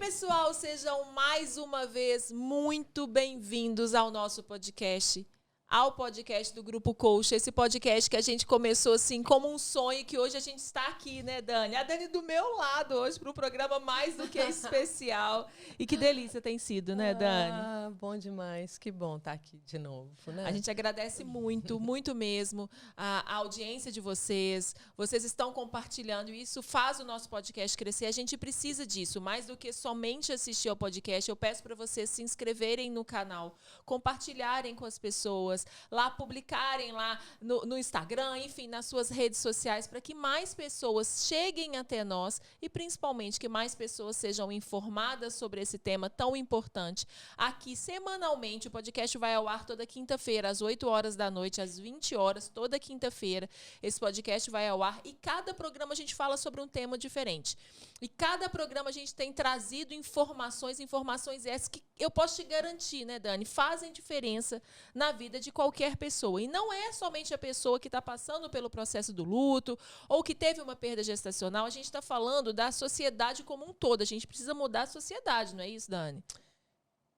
pessoal, sejam mais uma vez muito bem-vindos ao nosso podcast, ao podcast do Grupo Coach, esse podcast que a gente começou assim como um sonho e que hoje a gente está aqui, né, Dani? A Dani do meu lado hoje para um programa mais do que especial. E que delícia tem sido, né, Dani? Ah, bom demais. Que bom estar aqui de novo, né? A gente agradece muito, muito mesmo a audiência de vocês. Vocês estão compartilhando e isso faz o nosso podcast crescer. A gente precisa disso, mais do que somente assistir ao podcast. Eu peço para vocês se inscreverem no canal, compartilharem com as pessoas, lá publicarem lá no Instagram, enfim, nas suas redes sociais, para que mais pessoas cheguem até nós e, principalmente, que mais pessoas sejam informadas sobre esse tema tão importante. Aqui, semanalmente, o podcast vai ao ar toda quinta-feira, às 8 horas da noite, às 20 horas, toda quinta-feira. Esse podcast vai ao ar e cada programa a gente fala sobre um tema diferente. E cada programa a gente tem trazido informações essas que eu posso te garantir, né, Dani, fazem diferença na vida de qualquer pessoa. E não é somente a pessoa que está passando pelo processo do luto ou que teve uma perda gestacional. A gente está falando da sociedade como um todo. A gente precisa mudar a sociedade, não é isso, Dani?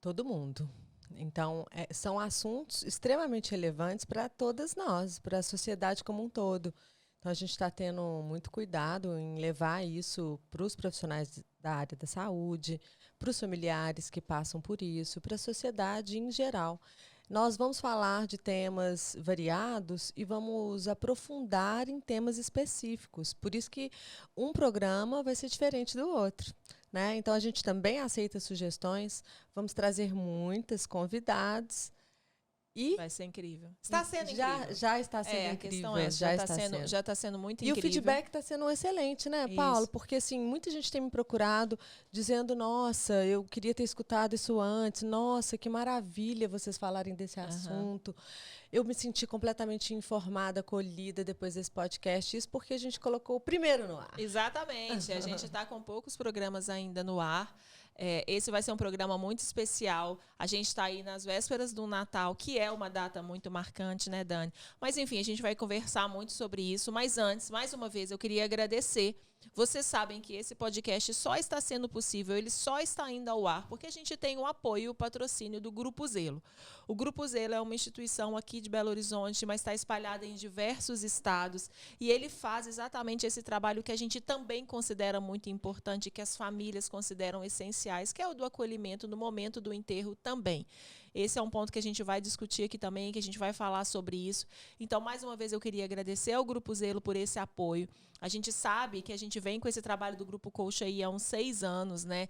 Todo mundo. Então, são assuntos extremamente relevantes para todas nós, para a sociedade como um todo. Então, a gente está tendo muito cuidado em levar isso para os profissionais da área da saúde, para os familiares que passam por isso, para a sociedade em geral. Nós vamos falar de temas variados e vamos aprofundar em temas específicos. Por isso que um programa vai ser diferente do outro, né? Então, a gente também aceita sugestões. Vamos trazer muitos convidados. E vai ser incrível. Está sendo incrível. Já está sendo incrível. Já está sendo muito incrível. E o feedback está sendo excelente, né, Paulo? Isso. Porque assim, muita gente tem me procurado dizendo, nossa, eu queria ter escutado isso antes. Nossa, que maravilha vocês falarem desse assunto. Eu me senti completamente informada, acolhida depois desse podcast. Isso porque a gente colocou o primeiro no ar. Exatamente. A gente está com poucos programas ainda no ar. Esse vai ser um programa muito especial. A gente está aí nas vésperas do Natal, que é uma data muito marcante, né, Dani? Mas, enfim, a gente vai conversar muito sobre isso. Mas antes, mais uma vez, eu queria agradecer. Vocês sabem que esse podcast só está sendo possível, ele só está indo ao ar, porque a gente tem o apoio e o patrocínio do Grupo Zelo. O Grupo Zelo é uma instituição aqui de Belo Horizonte, mas está espalhada em diversos estados, e ele faz exatamente esse trabalho que a gente também considera muito importante, que as famílias consideram essenciais, que é o do acolhimento no momento do enterro também. Esse é um ponto que a gente vai discutir aqui também, que a gente vai falar sobre isso. Então, mais uma vez, eu queria agradecer ao Grupo Zelo por esse apoio. A gente sabe que a gente vem com esse trabalho do Grupo Coach aí há uns 6 anos, né?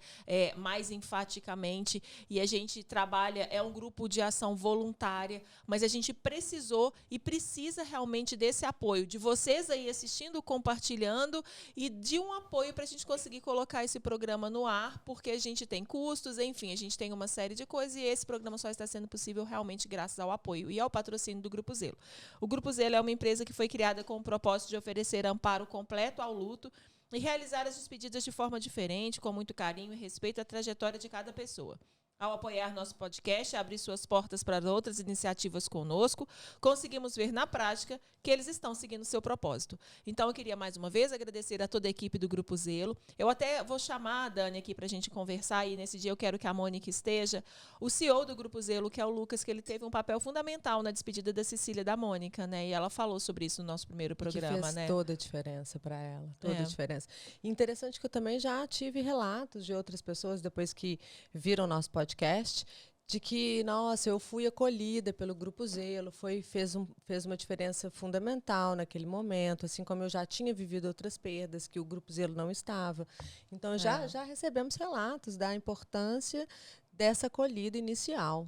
Mais enfaticamente. E a gente trabalha, é um grupo de ação voluntária, mas a gente precisou e precisa realmente desse apoio, de vocês aí assistindo, compartilhando e de um apoio para a gente conseguir colocar esse programa no ar, porque a gente tem custos, enfim, a gente tem uma série de coisas e esse programa só está sendo possível realmente graças ao apoio e ao patrocínio do Grupo Zelo. O Grupo Zelo é uma empresa que foi criada com o propósito de oferecer amparo completo ao luto e realizar as despedidas de forma diferente, com muito carinho e respeito à trajetória de cada pessoa. Ao apoiar nosso podcast, abrir suas portas para outras iniciativas conosco, conseguimos ver na prática que eles estão seguindo seu propósito. Então, eu queria mais uma vez agradecer a toda a equipe do Grupo Zelo. Eu até vou chamar a Dani aqui para a gente conversar e nesse dia eu quero que a Mônica esteja. O CEO do Grupo Zelo, que é o Lucas, que ele teve um papel fundamental na despedida da Cecília da Mônica, né? E ela falou sobre isso no nosso primeiro programa, que fez né? Toda a diferença para ela, toda a diferença. Interessante que eu também já tive relatos de outras pessoas depois que viram o nosso podcast, de que, nossa, eu fui acolhida pelo Grupo Zelo, fez uma diferença fundamental naquele momento, assim como eu já tinha vivido outras perdas que o Grupo Zelo não estava. Então, já recebemos relatos da importância dessa acolhida inicial.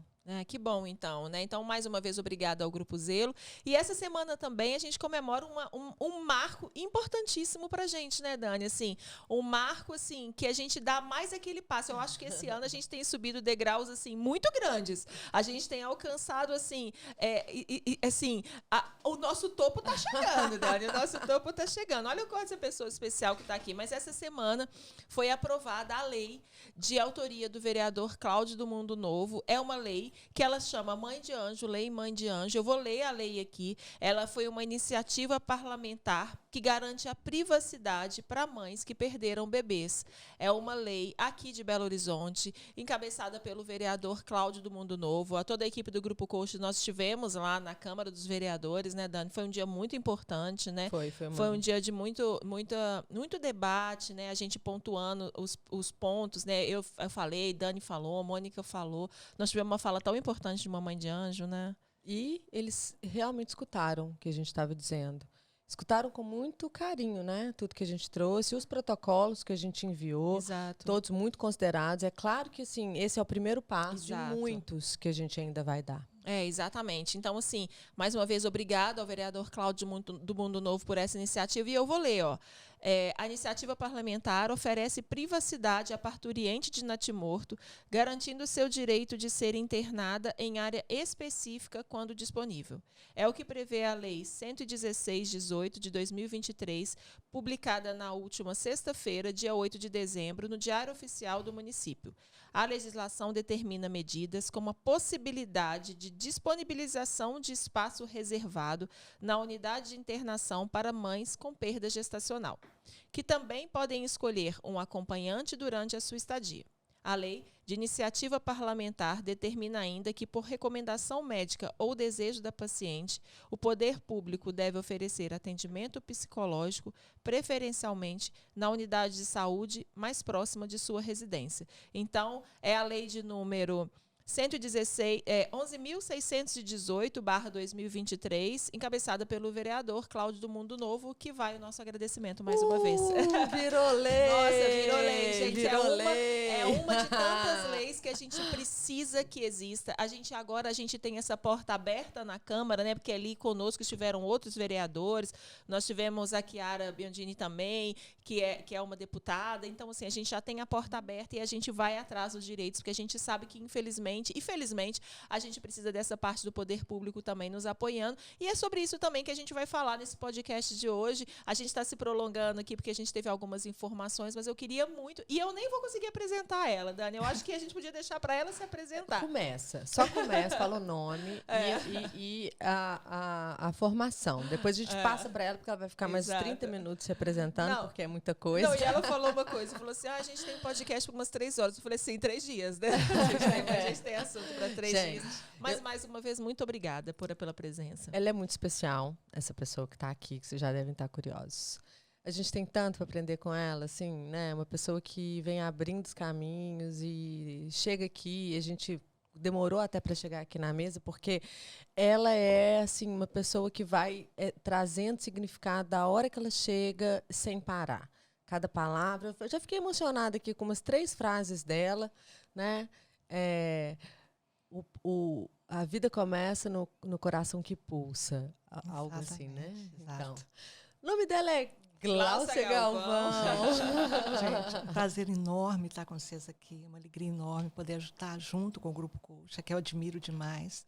Que bom, então, né? Então, mais uma vez, obrigada ao Grupo Zelo. E essa semana também a gente comemora um marco importantíssimo pra gente, né, Dani? Assim, um marco, assim, que a gente dá mais aquele passo. Eu acho que esse ano a gente tem subido degraus, assim, muito grandes. A gente tem alcançado, assim, o nosso topo tá chegando, Dani. O nosso topo tá chegando. Olha qual essa pessoa especial que tá aqui. Mas essa semana foi aprovada a lei de autoria do vereador Cláudio do Mundo Novo. É uma lei que ela chama Mãe de Anjo, Lei Mãe de Anjo. Eu vou ler a lei aqui. Ela foi uma iniciativa parlamentar que garante a privacidade para mães que perderam bebês. É uma lei aqui de Belo Horizonte, encabeçada pelo vereador Cláudio do Mundo Novo. A toda a equipe do Grupo Coach nós estivemos lá na Câmara dos Vereadores, né, Dani? Foi um dia muito importante, né? Foi um dia de muito debate, né? A gente pontuando os pontos, né? Eu falei, Dani falou, Mônica falou. Nós tivemos uma fala tão importante de uma Mãe de Anjo, né? E eles realmente escutaram o que a gente estava dizendo. Escutaram com muito carinho, né? Tudo que a gente trouxe, os protocolos que a gente enviou, Exato. Todos muito considerados. É claro que, assim, esse é o primeiro passo Exato. de muitos que a gente ainda vai dar. Exatamente. Então, assim, mais uma vez, obrigado ao vereador Cláudio do Mundo Novo por essa iniciativa. E eu vou ler, ó. A iniciativa parlamentar oferece privacidade à parturiente de natimorto, garantindo seu direito de ser internada em área específica quando disponível. É o que prevê a Lei 116/18 de 2023, publicada na última sexta-feira, dia 8 de dezembro, no Diário Oficial do município. A legislação determina medidas como a possibilidade de disponibilização de espaço reservado na unidade de internação para mães com perda gestacional, que também podem escolher um acompanhante durante a sua estadia. A lei, de iniciativa parlamentar, determina ainda que, por recomendação médica ou desejo da paciente, o poder público deve oferecer atendimento psicológico, preferencialmente na unidade de saúde mais próxima de sua residência. Então, é a lei de número 11.618/2023, encabeçada pelo vereador Cláudio do Mundo Novo, que vai o nosso agradecimento mais uma vez. Virou lei! Nossa, virou lei, gente. Virou é uma de tantas leis que a gente precisa que exista. A gente tem essa porta aberta na Câmara, né? Porque ali conosco estiveram outros vereadores. Nós tivemos a Chiara Biondini também, que é uma deputada. Então, assim, a gente já tem a porta aberta e a gente vai atrás dos direitos, porque a gente sabe que, infelizmente, e felizmente, a gente precisa dessa parte do poder público também nos apoiando. E é sobre isso também que a gente vai falar nesse podcast de hoje. A gente está se prolongando aqui porque a gente teve algumas informações, mas eu queria muito... E eu nem vou conseguir apresentar ela, Dani. Eu acho que a gente podia deixar para ela se apresentar. Só começa, fala o nome e a formação. Depois a gente passa para ela, porque ela vai ficar mais 30 minutos se apresentando, porque é muita coisa. Não, e ela falou uma coisa, falou assim, a gente tem um podcast por umas 3 horas. Eu falei assim, 3 dias, né? A gente tem assunto para 3 dias. Mas, mais uma vez, muito obrigada pela presença. Ela é muito especial, essa pessoa que está aqui, que vocês já devem estar curiosos. A gente tem tanto para aprender com ela, assim, né? Uma pessoa que vem abrindo os caminhos e chega aqui, a gente demorou até para chegar aqui na mesa, porque ela é, assim, uma pessoa que vai trazendo significado da hora que ela chega, sem parar. Cada palavra. Eu já fiquei emocionada aqui com umas 3 frases dela, né? A vida começa no coração que pulsa. Algo assim, né? Então, o nome dela é Gláucia Galvão. Gente, um prazer enorme estar com vocês aqui, uma alegria enorme poder estar junto com o Grupo Coach, que eu admiro demais.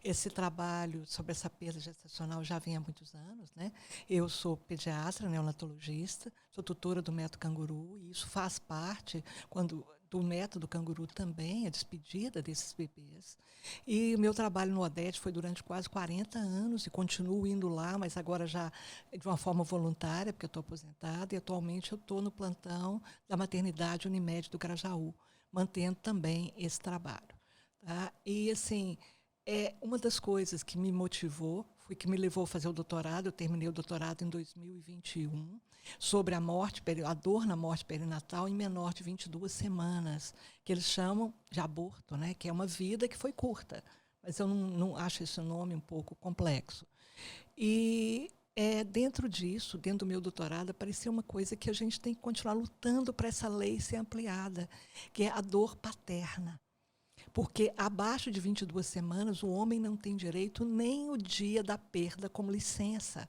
Esse trabalho sobre essa perda gestacional já vem há muitos anos, né? Eu sou pediatra, neonatologista, sou tutora do método Canguru, e isso faz parte do método Canguru também, a despedida desses bebês. E o meu trabalho no Odete foi durante quase 40 anos e continuo indo lá, mas agora já de uma forma voluntária, porque eu estou aposentada, e atualmente eu estou no plantão da maternidade Unimed do Grajaú, mantendo também esse trabalho. Tá? E, assim, uma das coisas que me motivou, que me levou a fazer o doutorado, eu terminei o doutorado em 2021, sobre a dor na morte perinatal em menor de 22 semanas, que eles chamam de aborto, né? Que é uma vida que foi curta, mas eu não acho esse nome um pouco complexo. E dentro disso, dentro do meu doutorado, apareceu uma coisa que a gente tem que continuar lutando para essa lei ser ampliada, que é a dor paterna. Porque abaixo de 22 semanas, o homem não tem direito nem o dia da perda como licença.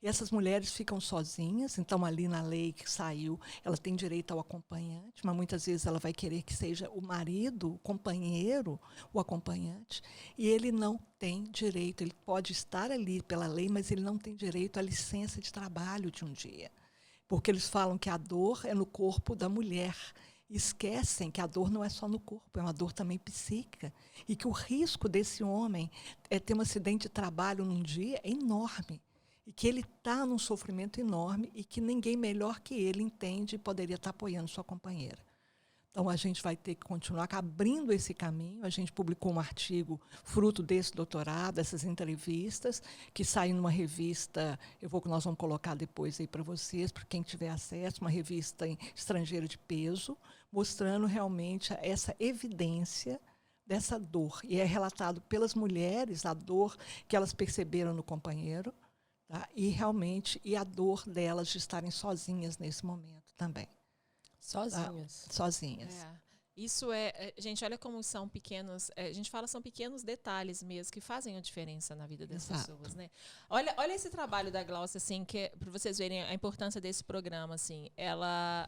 E essas mulheres ficam sozinhas, então ali na lei que saiu, ela tem direito ao acompanhante, mas muitas vezes ela vai querer que seja o marido, o companheiro, o acompanhante, e ele não tem direito, ele pode estar ali pela lei, mas ele não tem direito à licença de trabalho de um dia. Porque eles falam que a dor é no corpo da mulher, Esquecem que a dor não é só no corpo, é uma dor também psíquica. E que o risco desse homem ter um acidente de trabalho num dia é enorme. E que ele está num sofrimento enorme e que ninguém melhor que ele entende e poderia estar apoiando sua companheira. Então, a gente vai ter que continuar abrindo esse caminho. A gente publicou um artigo fruto desse doutorado, dessas entrevistas, que saiu numa revista, nós vamos colocar depois aí para vocês, para quem tiver acesso, uma revista estrangeira de peso, mostrando realmente essa evidência dessa dor. E é relatado pelas mulheres a dor que elas perceberam no companheiro, tá? E a dor delas de estarem sozinhas nesse momento também. Sozinhas. Sozinhas. Isso gente, olha como são pequenos, a gente fala são pequenos detalhes mesmo que fazem a diferença na vida das pessoas, né? Olha esse trabalho da Glaucia, assim, que para vocês verem a importância desse programa, assim, ela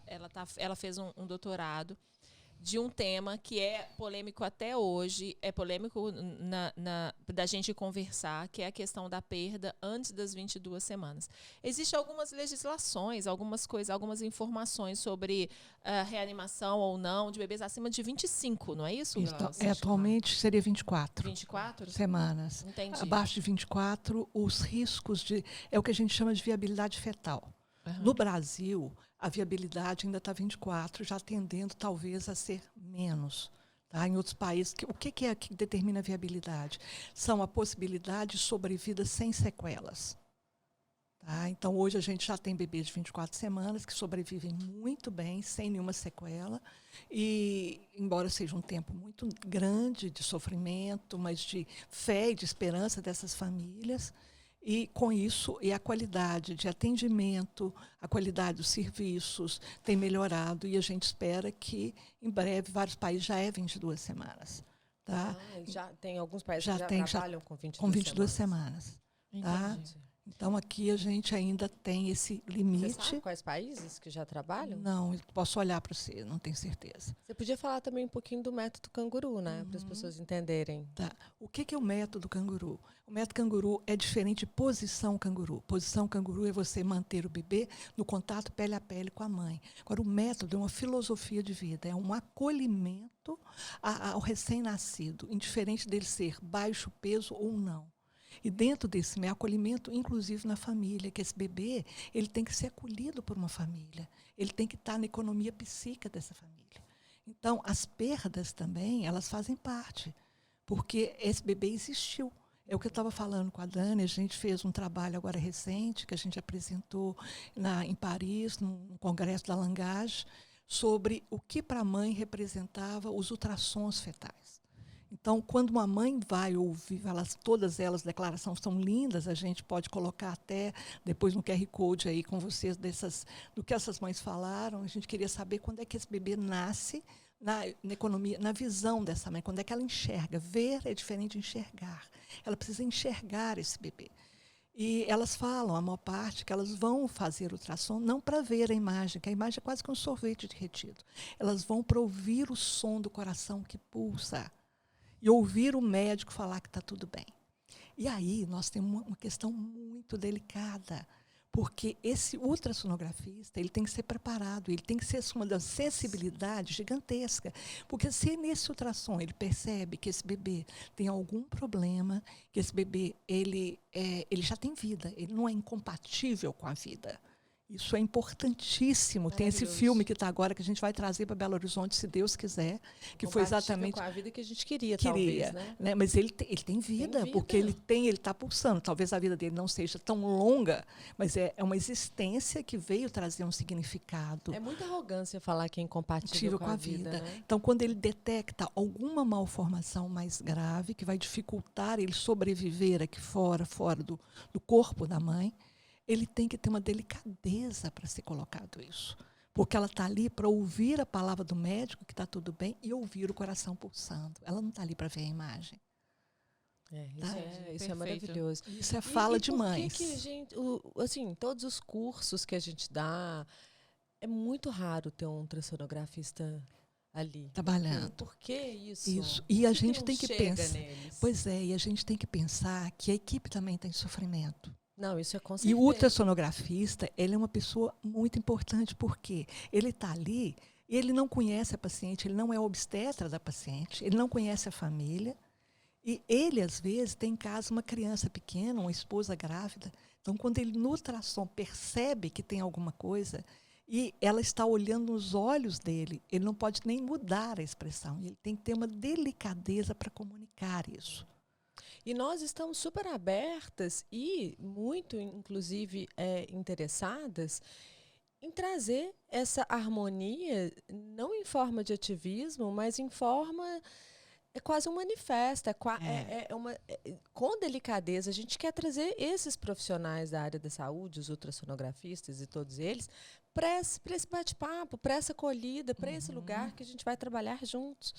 fez um doutorado de um tema que é polêmico até hoje, é polêmico da gente conversar, que é a questão da perda antes das 22 semanas. Existem algumas legislações, algumas informações sobre reanimação ou não de bebês acima de 25, não é isso, Glaucia? Atualmente seria 24. 24? Semanas. Entendi. Abaixo de 24, os riscos é o que a gente chama de viabilidade fetal. Uhum. No Brasil, a viabilidade ainda está 24, já tendendo talvez a ser menos. Tá? Em outros países, o que é que determina a viabilidade? São a possibilidade de sobrevida sem sequelas. Tá? Então, hoje a gente já tem bebês de 24 semanas que sobrevivem muito bem, sem nenhuma sequela. E, embora seja um tempo muito grande de sofrimento, mas de fé e de esperança dessas famílias, e, com isso, a qualidade de atendimento, a qualidade dos serviços tem melhorado e a gente espera que, em breve, vários países já 22 semanas. Tá? Já tem alguns países que já trabalham com 22 semanas. Tá? Então, aqui a gente ainda tem esse limite. Você sabe quais países que já trabalham? Não, posso olhar para você, não tenho certeza. Você podia falar também um pouquinho do método canguru, né? Para as pessoas entenderem. Tá. O que é o método canguru? O método canguru é diferente de posição canguru. Posição canguru é você manter o bebê no contato pele a pele com a mãe. Agora, o método é uma filosofia de vida, é um acolhimento ao recém-nascido, indiferente dele ser baixo peso ou não. E dentro desse acolhimento, inclusive na família, que esse bebê ele tem que ser acolhido por uma família. Ele tem que estar na economia psíquica dessa família. Então, as perdas também, elas fazem parte, porque esse bebê existiu. É o que eu estava falando com a Dani, a gente fez um trabalho agora recente, que a gente apresentou em Paris, no Congresso da Langage, sobre o que para a mãe representava os ultrassons fetais. Então, quando uma mãe vai ouvir, todas elas, declarações são lindas, a gente pode colocar até depois no QR Code aí com vocês do que essas mães falaram. A gente queria saber quando é que esse bebê nasce na economia, na visão dessa mãe, quando é que ela enxerga. Ver é diferente de enxergar. Ela precisa enxergar esse bebê. E elas falam, a maior parte, que elas vão fazer ultrassom não para ver a imagem, que a imagem é quase que um sorvete derretido. Elas vão para ouvir o som do coração que pulsa. E ouvir o médico falar que está tudo bem. E aí nós temos uma questão muito delicada, porque esse ultrassonografista ele tem que ser preparado, ele tem que ser uma das sensibilidades gigantesca, porque se nesse ultrassom ele percebe que esse bebê tem algum problema, que esse bebê ele já tem vida, ele não é incompatível com a vida. Isso é importantíssimo. Tem esse filme que está agora, que a gente vai trazer para Belo Horizonte, se Deus quiser, que foi exatamente... com a vida que a gente queria talvez, né? Mas ele tem vida, porque ele está pulsando. Talvez a vida dele não seja tão longa, mas é uma existência que veio trazer um significado. É muita arrogância falar que é incompatível com a vida. Né? Então, quando ele detecta alguma malformação mais grave, que vai dificultar ele sobreviver aqui fora do corpo da mãe, ele tem que ter uma delicadeza para ser colocado isso. Porque ela está ali para ouvir a palavra do médico, que está tudo bem, e ouvir o coração pulsando. Ela não está ali para ver a imagem. Isso é maravilhoso. Isso é fala de mães. Que gente, assim, todos os cursos que a gente dá, é muito raro ter um ultrassonografista ali. Trabalhando. Por que isso? Isso. E a gente tem que pensar. Neles? Pois é, e a gente tem que pensar que a equipe também está em sofrimento. Não, isso é com certeza. E o ultrassonografista, ele é uma pessoa muito importante, porque ele está ali Ele não conhece a paciente, ele não é obstetra da paciente, ele não conhece a família. E ele, às vezes, tem em casa uma criança pequena, uma esposa grávida. Então, quando ele, no ultrassom, percebe que tem alguma coisa e ela está olhando nos olhos dele, ele não pode nem mudar a expressão. Ele tem que ter uma delicadeza para comunicar isso. E nós estamos super abertas e muito, inclusive, interessadas em trazer essa harmonia, não em forma de ativismo, mas em forma... É quase um manifesto, com delicadeza. A gente quer trazer esses profissionais da área da saúde, os ultrassonografistas e todos eles, para esse bate-papo, para essa acolhida, para esse lugar que a gente vai trabalhar juntos.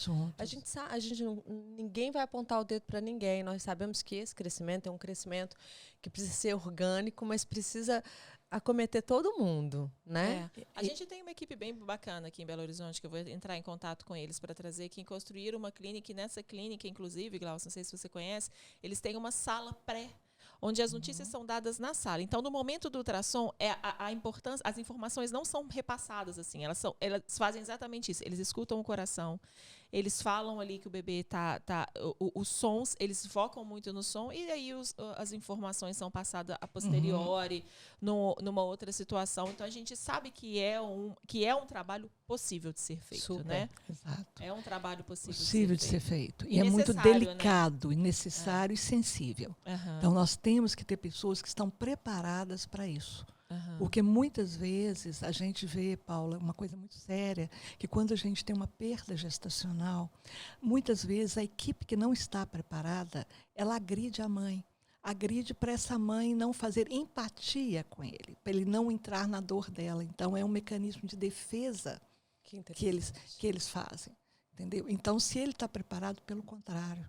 Ninguém vai apontar o dedo para ninguém. Nós sabemos que esse crescimento é um crescimento que precisa ser orgânico, mas precisa acometer todo mundo, né? A gente tem uma equipe bem bacana aqui em Belo Horizonte, que eu vou entrar em contato com eles para trazer aqui, construir uma clínica, e nessa clínica, inclusive, Glaucio, não sei se você conhece, eles têm uma sala pré, onde as notícias são dadas na sala. Então, no momento do ultrassom, a importância, as informações não são repassadas assim, elas fazem exatamente isso. Eles escutam o coração, eles falam ali que o bebê os sons, eles focam muito no som, e aí as informações são passadas a posteriori, numa outra situação. Então, a gente sabe que é um trabalho possível de ser feito, né? Exato. É um trabalho possível de ser feito. E é muito delicado, né? Necessário e sensível. Então, nós temos que ter pessoas que estão preparadas para isso. Porque muitas vezes a gente vê, Paula, uma coisa muito séria, que quando a gente tem uma perda gestacional, muitas vezes a equipe que não está preparada, ela agride a mãe. Agride para essa mãe não fazer empatia com ele, para ele não entrar na dor dela. Então, é um mecanismo de defesa que eles fazem. Entendeu? Então, se ele está preparado, pelo contrário.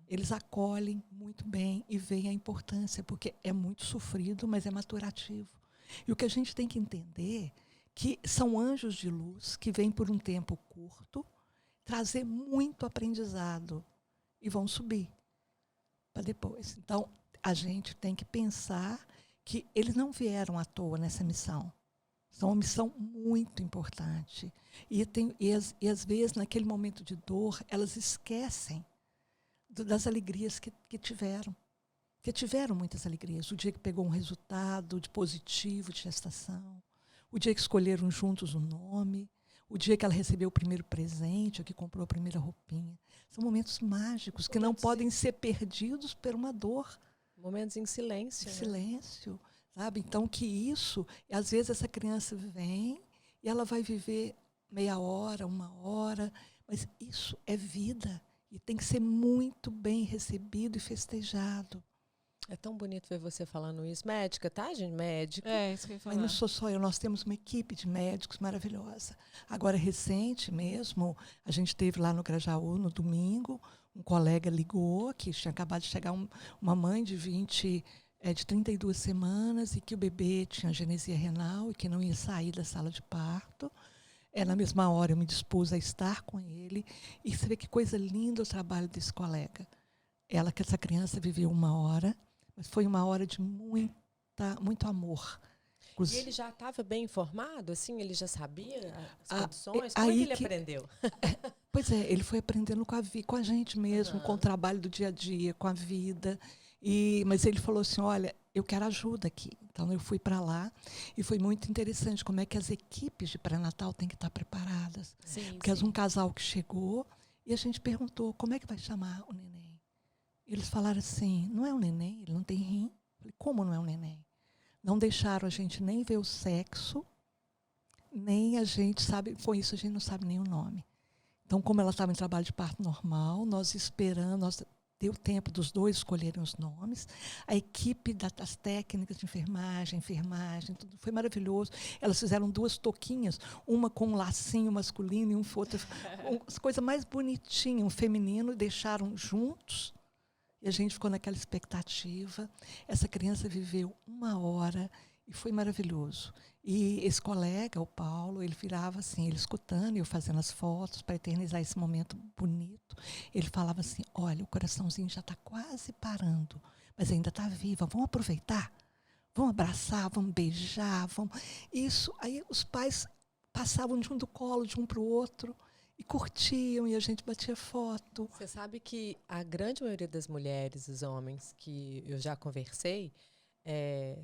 Eles acolhem muito bem e veem a importância, porque é muito sofrido, mas é maturativo. E o que a gente tem que entender que são anjos de luz que vêm por um tempo curto, trazer muito aprendizado e vão subir para depois. Então, a gente tem que pensar que eles não vieram à toa nessa missão. São uma missão muito importante. E às vezes, naquele momento de dor, elas esquecem das alegrias que tiveram. Porque tiveram muitas alegrias. O dia que pegou um resultado de positivo de gestação, o dia que escolheram juntos o nome, o dia que ela recebeu o primeiro presente, ou que comprou a primeira roupinha. São momentos mágicos que não podem ser perdidos por uma dor. Momentos em silêncio. Em silêncio, sabe? Então, que isso, às vezes essa criança vem e ela vai viver meia hora, uma hora, mas isso é vida. E tem que ser muito bem recebido e festejado. É tão bonito ver você falando isso. Médica, tá, gente? Médica. Isso que eu ia falar. Mas não sou só eu, nós temos uma equipe de médicos maravilhosa. Agora, recente mesmo, a gente teve lá no Grajaú, no domingo, um colega ligou, que tinha acabado de chegar uma mãe de 32 semanas e que o bebê tinha genesia renal e que não ia sair da sala de parto. Na mesma hora eu me dispus a estar com ele. E você vê que coisa linda o trabalho desse colega. Essa criança viveu 1 hora, mas foi 1 hora de muito amor. E ele já estava bem informado? Assim, ele já sabia as condições? Como é que ele aprendeu? Pois é, ele foi aprendendo com a gente mesmo, com o trabalho do dia a dia, com a vida. Mas ele falou assim, olha, eu quero ajuda aqui. Então, eu fui para lá e foi muito interessante como é que as equipes de pré-natal têm que estar preparadas. Porque um casal que chegou e a gente perguntou, como é que vai chamar o neném? Eles falaram assim, não é um neném, ele não tem rim. Eu falei, como não é um neném? Não deixaram a gente nem ver o sexo, nem a gente sabe, com isso a gente não sabe nem o nome. Então, como ela estava em trabalho de parto normal, nós esperamos, deu tempo dos dois escolherem os nomes. A equipe das técnicas de enfermagem, tudo foi maravilhoso. Elas fizeram 2 touquinhas, uma com um lacinho masculino e outra, as coisas mais bonitinhas, um feminino, e deixaram juntos. E a gente ficou naquela expectativa. Essa criança viveu 1 hora e foi maravilhoso. E esse colega, o Paulo, ele virava assim, ele escutando e eu fazendo as fotos para eternizar esse momento bonito. Ele falava assim, olha, o coraçãozinho já está quase parando, mas ainda está viva, vamos aproveitar? Vamos abraçar, vamos beijar, vamos... Isso, aí os pais passavam de um do colo de um para o outro e curtiam, e a gente batia foto. Você sabe que a grande maioria das mulheres, os homens que eu já conversei,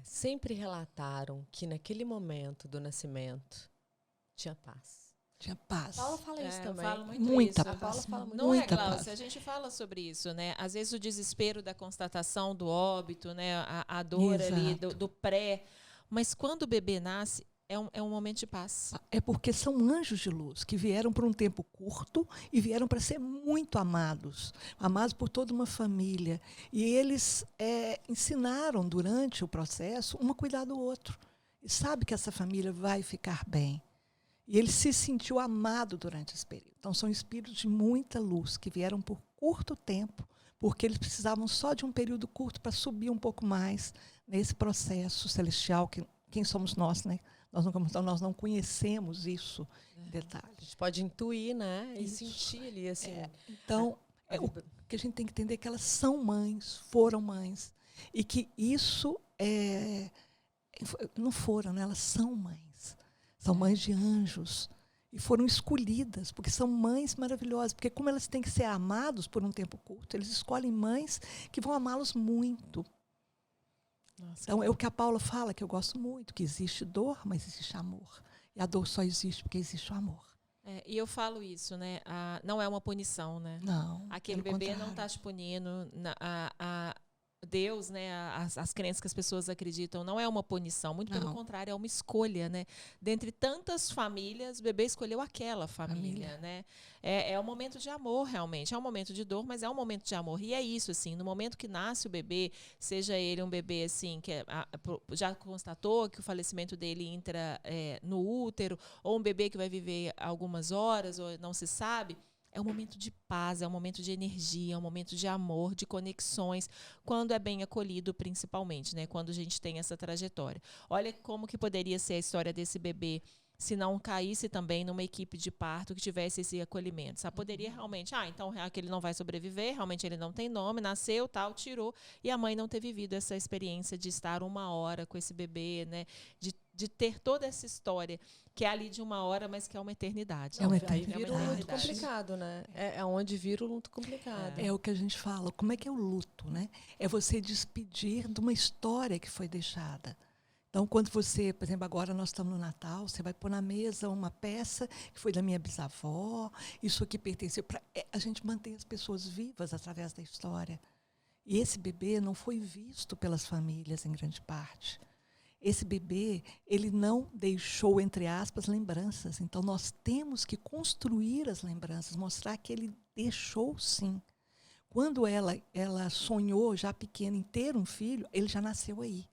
sempre relataram que naquele momento do nascimento tinha paz. Tinha paz. A Paula fala isso também. Eu falo muito Muita isso. A Paula fala muito. Não Muita é, Glaucia? paz. A gente fala sobre isso, né? Às vezes o desespero da constatação do óbito, né? A dor ali Exato. do pré. Mas quando o bebê nasce, é um momento de paz. É porque são anjos de luz que vieram por um tempo curto e vieram para ser muito amados, amados por toda uma família. E eles ensinaram durante o processo um a cuidar do outro. E sabe que essa família vai ficar bem. E ele se sentiu amado durante esse período. Então, são espíritos de muita luz que vieram por curto tempo, porque eles precisavam só de um período curto para subir um pouco mais nesse processo celestial. Quem somos nós, né? Nós não conhecemos isso em detalhe. A gente pode intuir, né? E Isso. sentir ali, assim. Então, o que a gente tem que entender é que elas são mães, foram mães. E que isso não foram, né? Elas são mães. São mães de anjos. E foram escolhidas, porque são mães maravilhosas. Porque como elas têm que ser amados por um tempo curto, eles escolhem mães que vão amá-los muito. Nossa, Então, é o que a Paula fala, que eu gosto muito, que existe dor, mas existe amor. E a dor só existe porque existe o amor. e eu falo isso, né? Não é uma punição, né? Não, Aquele pelo bebê não contrário. está te punindo. Deus, né, as crenças que as pessoas acreditam, não é uma punição, muito pelo Não. contrário, é uma escolha, né? Dentre tantas famílias, o bebê escolheu aquela família, né? É um momento de amor, realmente. É um momento de dor, mas é um momento de amor. E é isso, assim, no momento que nasce o bebê, seja ele um bebê, assim, que já constatou que o falecimento dele entra no útero, ou um bebê que vai viver algumas horas, ou não se sabe, é um momento de paz, é um momento de energia, é um momento de amor, de conexões, quando é bem acolhido, principalmente, né? Quando a gente tem essa trajetória. Olha como que poderia ser a história desse bebê se não caísse também numa equipe de parto que tivesse esse acolhimento. Sabe? Poderia realmente, então que ele não vai sobreviver, realmente ele não tem nome, nasceu, tal, tirou, e a mãe não ter vivido essa experiência de estar 1 hora com esse bebê, né? De ter toda essa história, que é ali de 1 hora, mas que é uma eternidade. É uma Aí vira um luto eternidade. complicado, né? É onde vira o luto complicado. É o que a gente fala. Como é que é o luto, né? É você despedir de uma história que foi deixada. Então, quando você, por exemplo, agora nós estamos no Natal, você vai pôr na mesa uma peça que foi da minha bisavó, isso aqui pertenceu para... A gente mantém as pessoas vivas através da história. E esse bebê não foi visto pelas famílias, em grande parte. Esse bebê, ele não deixou, entre aspas, lembranças. Então, nós temos que construir as lembranças, mostrar que ele deixou, sim. Quando ela sonhou, já pequena, em ter um filho, ele já nasceu aí.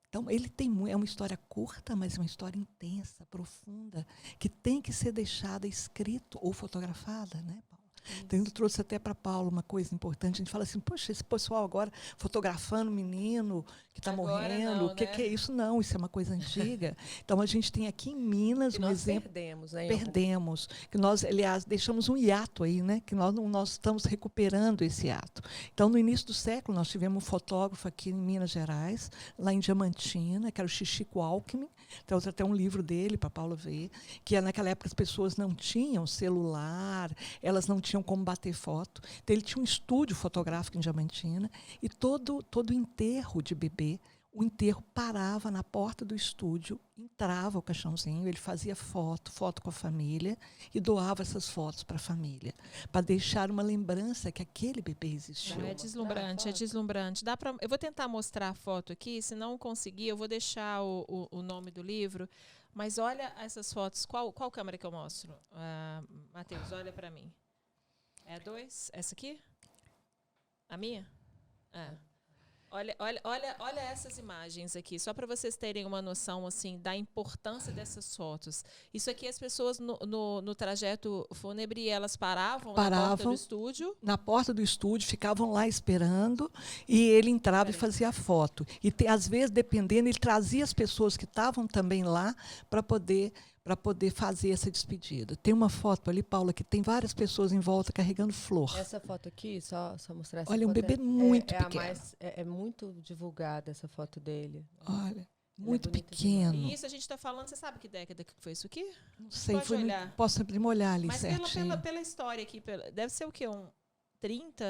Então, ele é uma história curta, mas é uma história intensa, profunda, que tem que ser deixada escrito ou fotografada, né, Paulo? Então, eu trouxe até para Paulo uma coisa importante. A gente fala assim, poxa, esse pessoal agora fotografando o menino que está morrendo, o que é isso? Não, isso é uma coisa antiga. Então, a gente tem aqui em Minas que um nós exemplo. Perdemos, né? Perdemos. Que nós, aliás, deixamos um hiato aí, né? Que nós estamos recuperando esse hiato. Então, no início do século, nós tivemos um fotógrafo aqui em Minas Gerais, lá em Diamantina, que era o Chichico Alckmin. Trouxe até um livro dele para a Paula ver, que naquela época as pessoas não tinham celular, elas não tinham como bater foto. Então, ele tinha um estúdio fotográfico em Diamantina e todo enterro de bebê, o enterro parava na porta do estúdio, entrava o caixãozinho, ele fazia foto com a família e doava essas fotos para a família, para deixar uma lembrança que aquele bebê existiu. É deslumbrante, é deslumbrante. Eu vou tentar mostrar a foto aqui, se não conseguir, eu vou deixar o nome do livro, mas olha essas fotos. Qual câmera que eu mostro? Matheus, olha para mim. É a 2? Essa aqui? A minha? Olha essas imagens aqui, só para vocês terem uma noção assim da importância dessas fotos. Isso aqui as pessoas no trajeto fúnebre, elas paravam na porta do estúdio. Na porta do estúdio, ficavam lá esperando e ele entrava e fazia a foto. E às vezes, dependendo, ele trazia as pessoas que estavam também lá para poder fazer essa despedida. Tem uma foto ali, Paula, que tem várias pessoas em volta carregando flor. Essa foto aqui, só mostrar essa Olha, foto. Um bebê muito pequeno. É muito divulgada essa foto dele. Olha, muito bonita pequeno. E isso a gente está falando, você sabe que década que foi isso aqui? Não sei, Pode foi olhar. posso abrir uma olhar ali Mas certinho. pela história aqui, deve ser o quê? 30?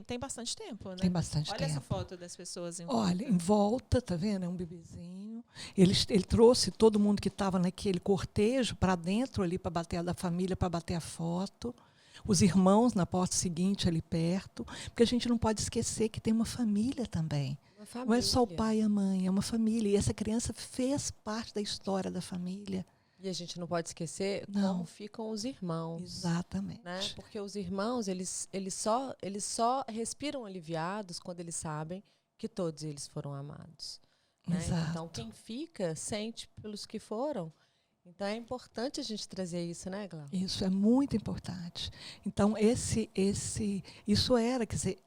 Tem bastante tempo, né? Tem bastante Olha tempo. essa foto das pessoas em Olha, volta. em volta, tá vendo? É um bebezinho. Ele trouxe todo mundo que estava naquele cortejo para dentro ali, para bater a da família, para bater a foto. Os irmãos na porta seguinte ali perto. Porque a gente não pode esquecer que tem uma família também. Uma família. Não é só o pai e a mãe, é uma família. E essa criança fez parte da história da família. E a gente não pode esquecer Não. como ficam os irmãos. Exatamente. Né? Porque os irmãos, eles só respiram aliviados quando eles sabem que todos eles foram amados. Né? Exato. Então, quem fica, sente pelos que foram. Então, é importante a gente trazer isso, né, Glau? Isso é muito importante. Então, isso era, quer dizer,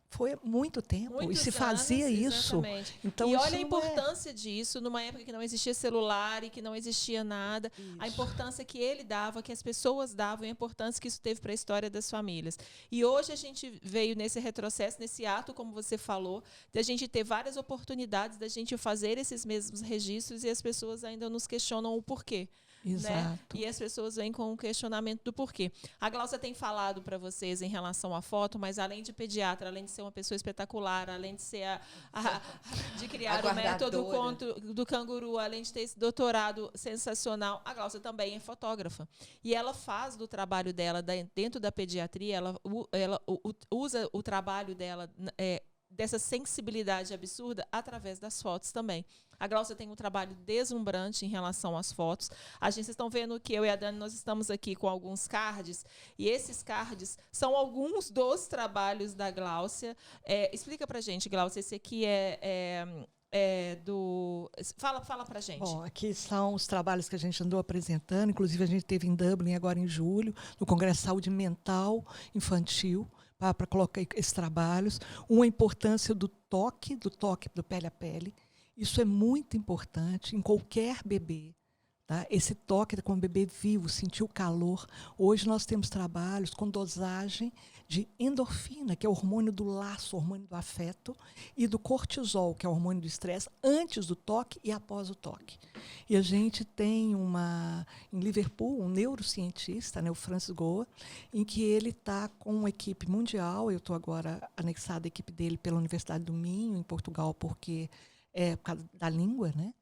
foi há muito tempo. Muitos e se anos, fazia isso. exatamente. Então, e isso olha a não importância disso, numa época que não existia celular e que não existia nada. A Isso. importância que ele dava, que as pessoas davam, e a importância que isso teve para a história das famílias. E hoje a gente veio nesse retrocesso, nesse ato, como você falou, de a gente ter várias oportunidades da gente fazer esses mesmos registros e as pessoas ainda nos questionam o porquê. Exato. Né? E as pessoas vêm com o questionamento do porquê. A Gláucia tem falado para vocês em relação à foto, mas além de pediatra, além de ser uma pessoa espetacular, além de ser de criar o método do canguru, além de ter esse doutorado sensacional, a Gláucia também é fotógrafa. E ela faz do trabalho dela dentro da pediatria, ela usa o trabalho dela dessa sensibilidade absurda através das fotos também. A Gláucia tem um trabalho deslumbrante em relação às fotos. Vocês estão vendo que eu e a Dani, nós estamos aqui com alguns cards, e esses cards são alguns dos trabalhos da Gláucia. Explica pra gente, Gláucia, esse aqui do... Fala pra gente. Bom, aqui são os trabalhos que a gente andou apresentando, inclusive a gente teve em Dublin agora em julho, no Congresso de Saúde Mental Infantil, para colocar esses trabalhos. Uma importância do toque do pele a pele. Isso é muito importante em qualquer bebê. Tá? Esse toque com o bebê vivo, sentir o calor. Hoje nós temos trabalhos com dosagem de endorfina, que é o hormônio do laço, o hormônio do afeto, e do cortisol, que é o hormônio do estresse, antes do toque e após o toque. E a gente tem em Liverpool, um neurocientista, né, o Francis Goa, em que ele está com uma equipe mundial. Eu estou agora anexada à equipe dele pela Universidade do Minho, em Portugal, porque por causa da língua, né?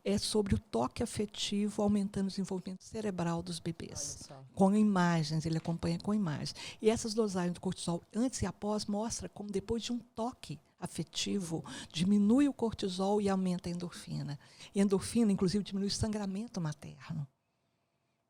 É sobre o toque afetivo aumentando o desenvolvimento cerebral dos bebês. Com imagens, ele acompanha com imagens. E essas dosagens do cortisol antes e após mostra como depois de um toque afetivo diminui o cortisol e aumenta a endorfina. E a endorfina, inclusive, diminui o sangramento materno.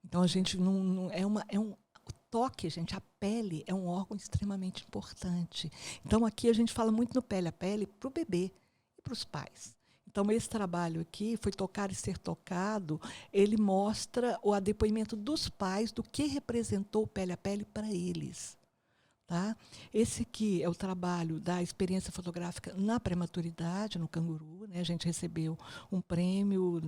Então, a gente o toque, gente, a pele é um órgão extremamente importante. Então, aqui a gente fala muito no pele a pele para o bebê e para os pais. Então, esse trabalho aqui, Foi Tocar e Ser Tocado, ele mostra o depoimento dos pais do que representou o pele a pele para eles. Tá? Esse aqui é o trabalho da experiência fotográfica na prematuridade, no canguru. Né? A gente recebeu um prêmio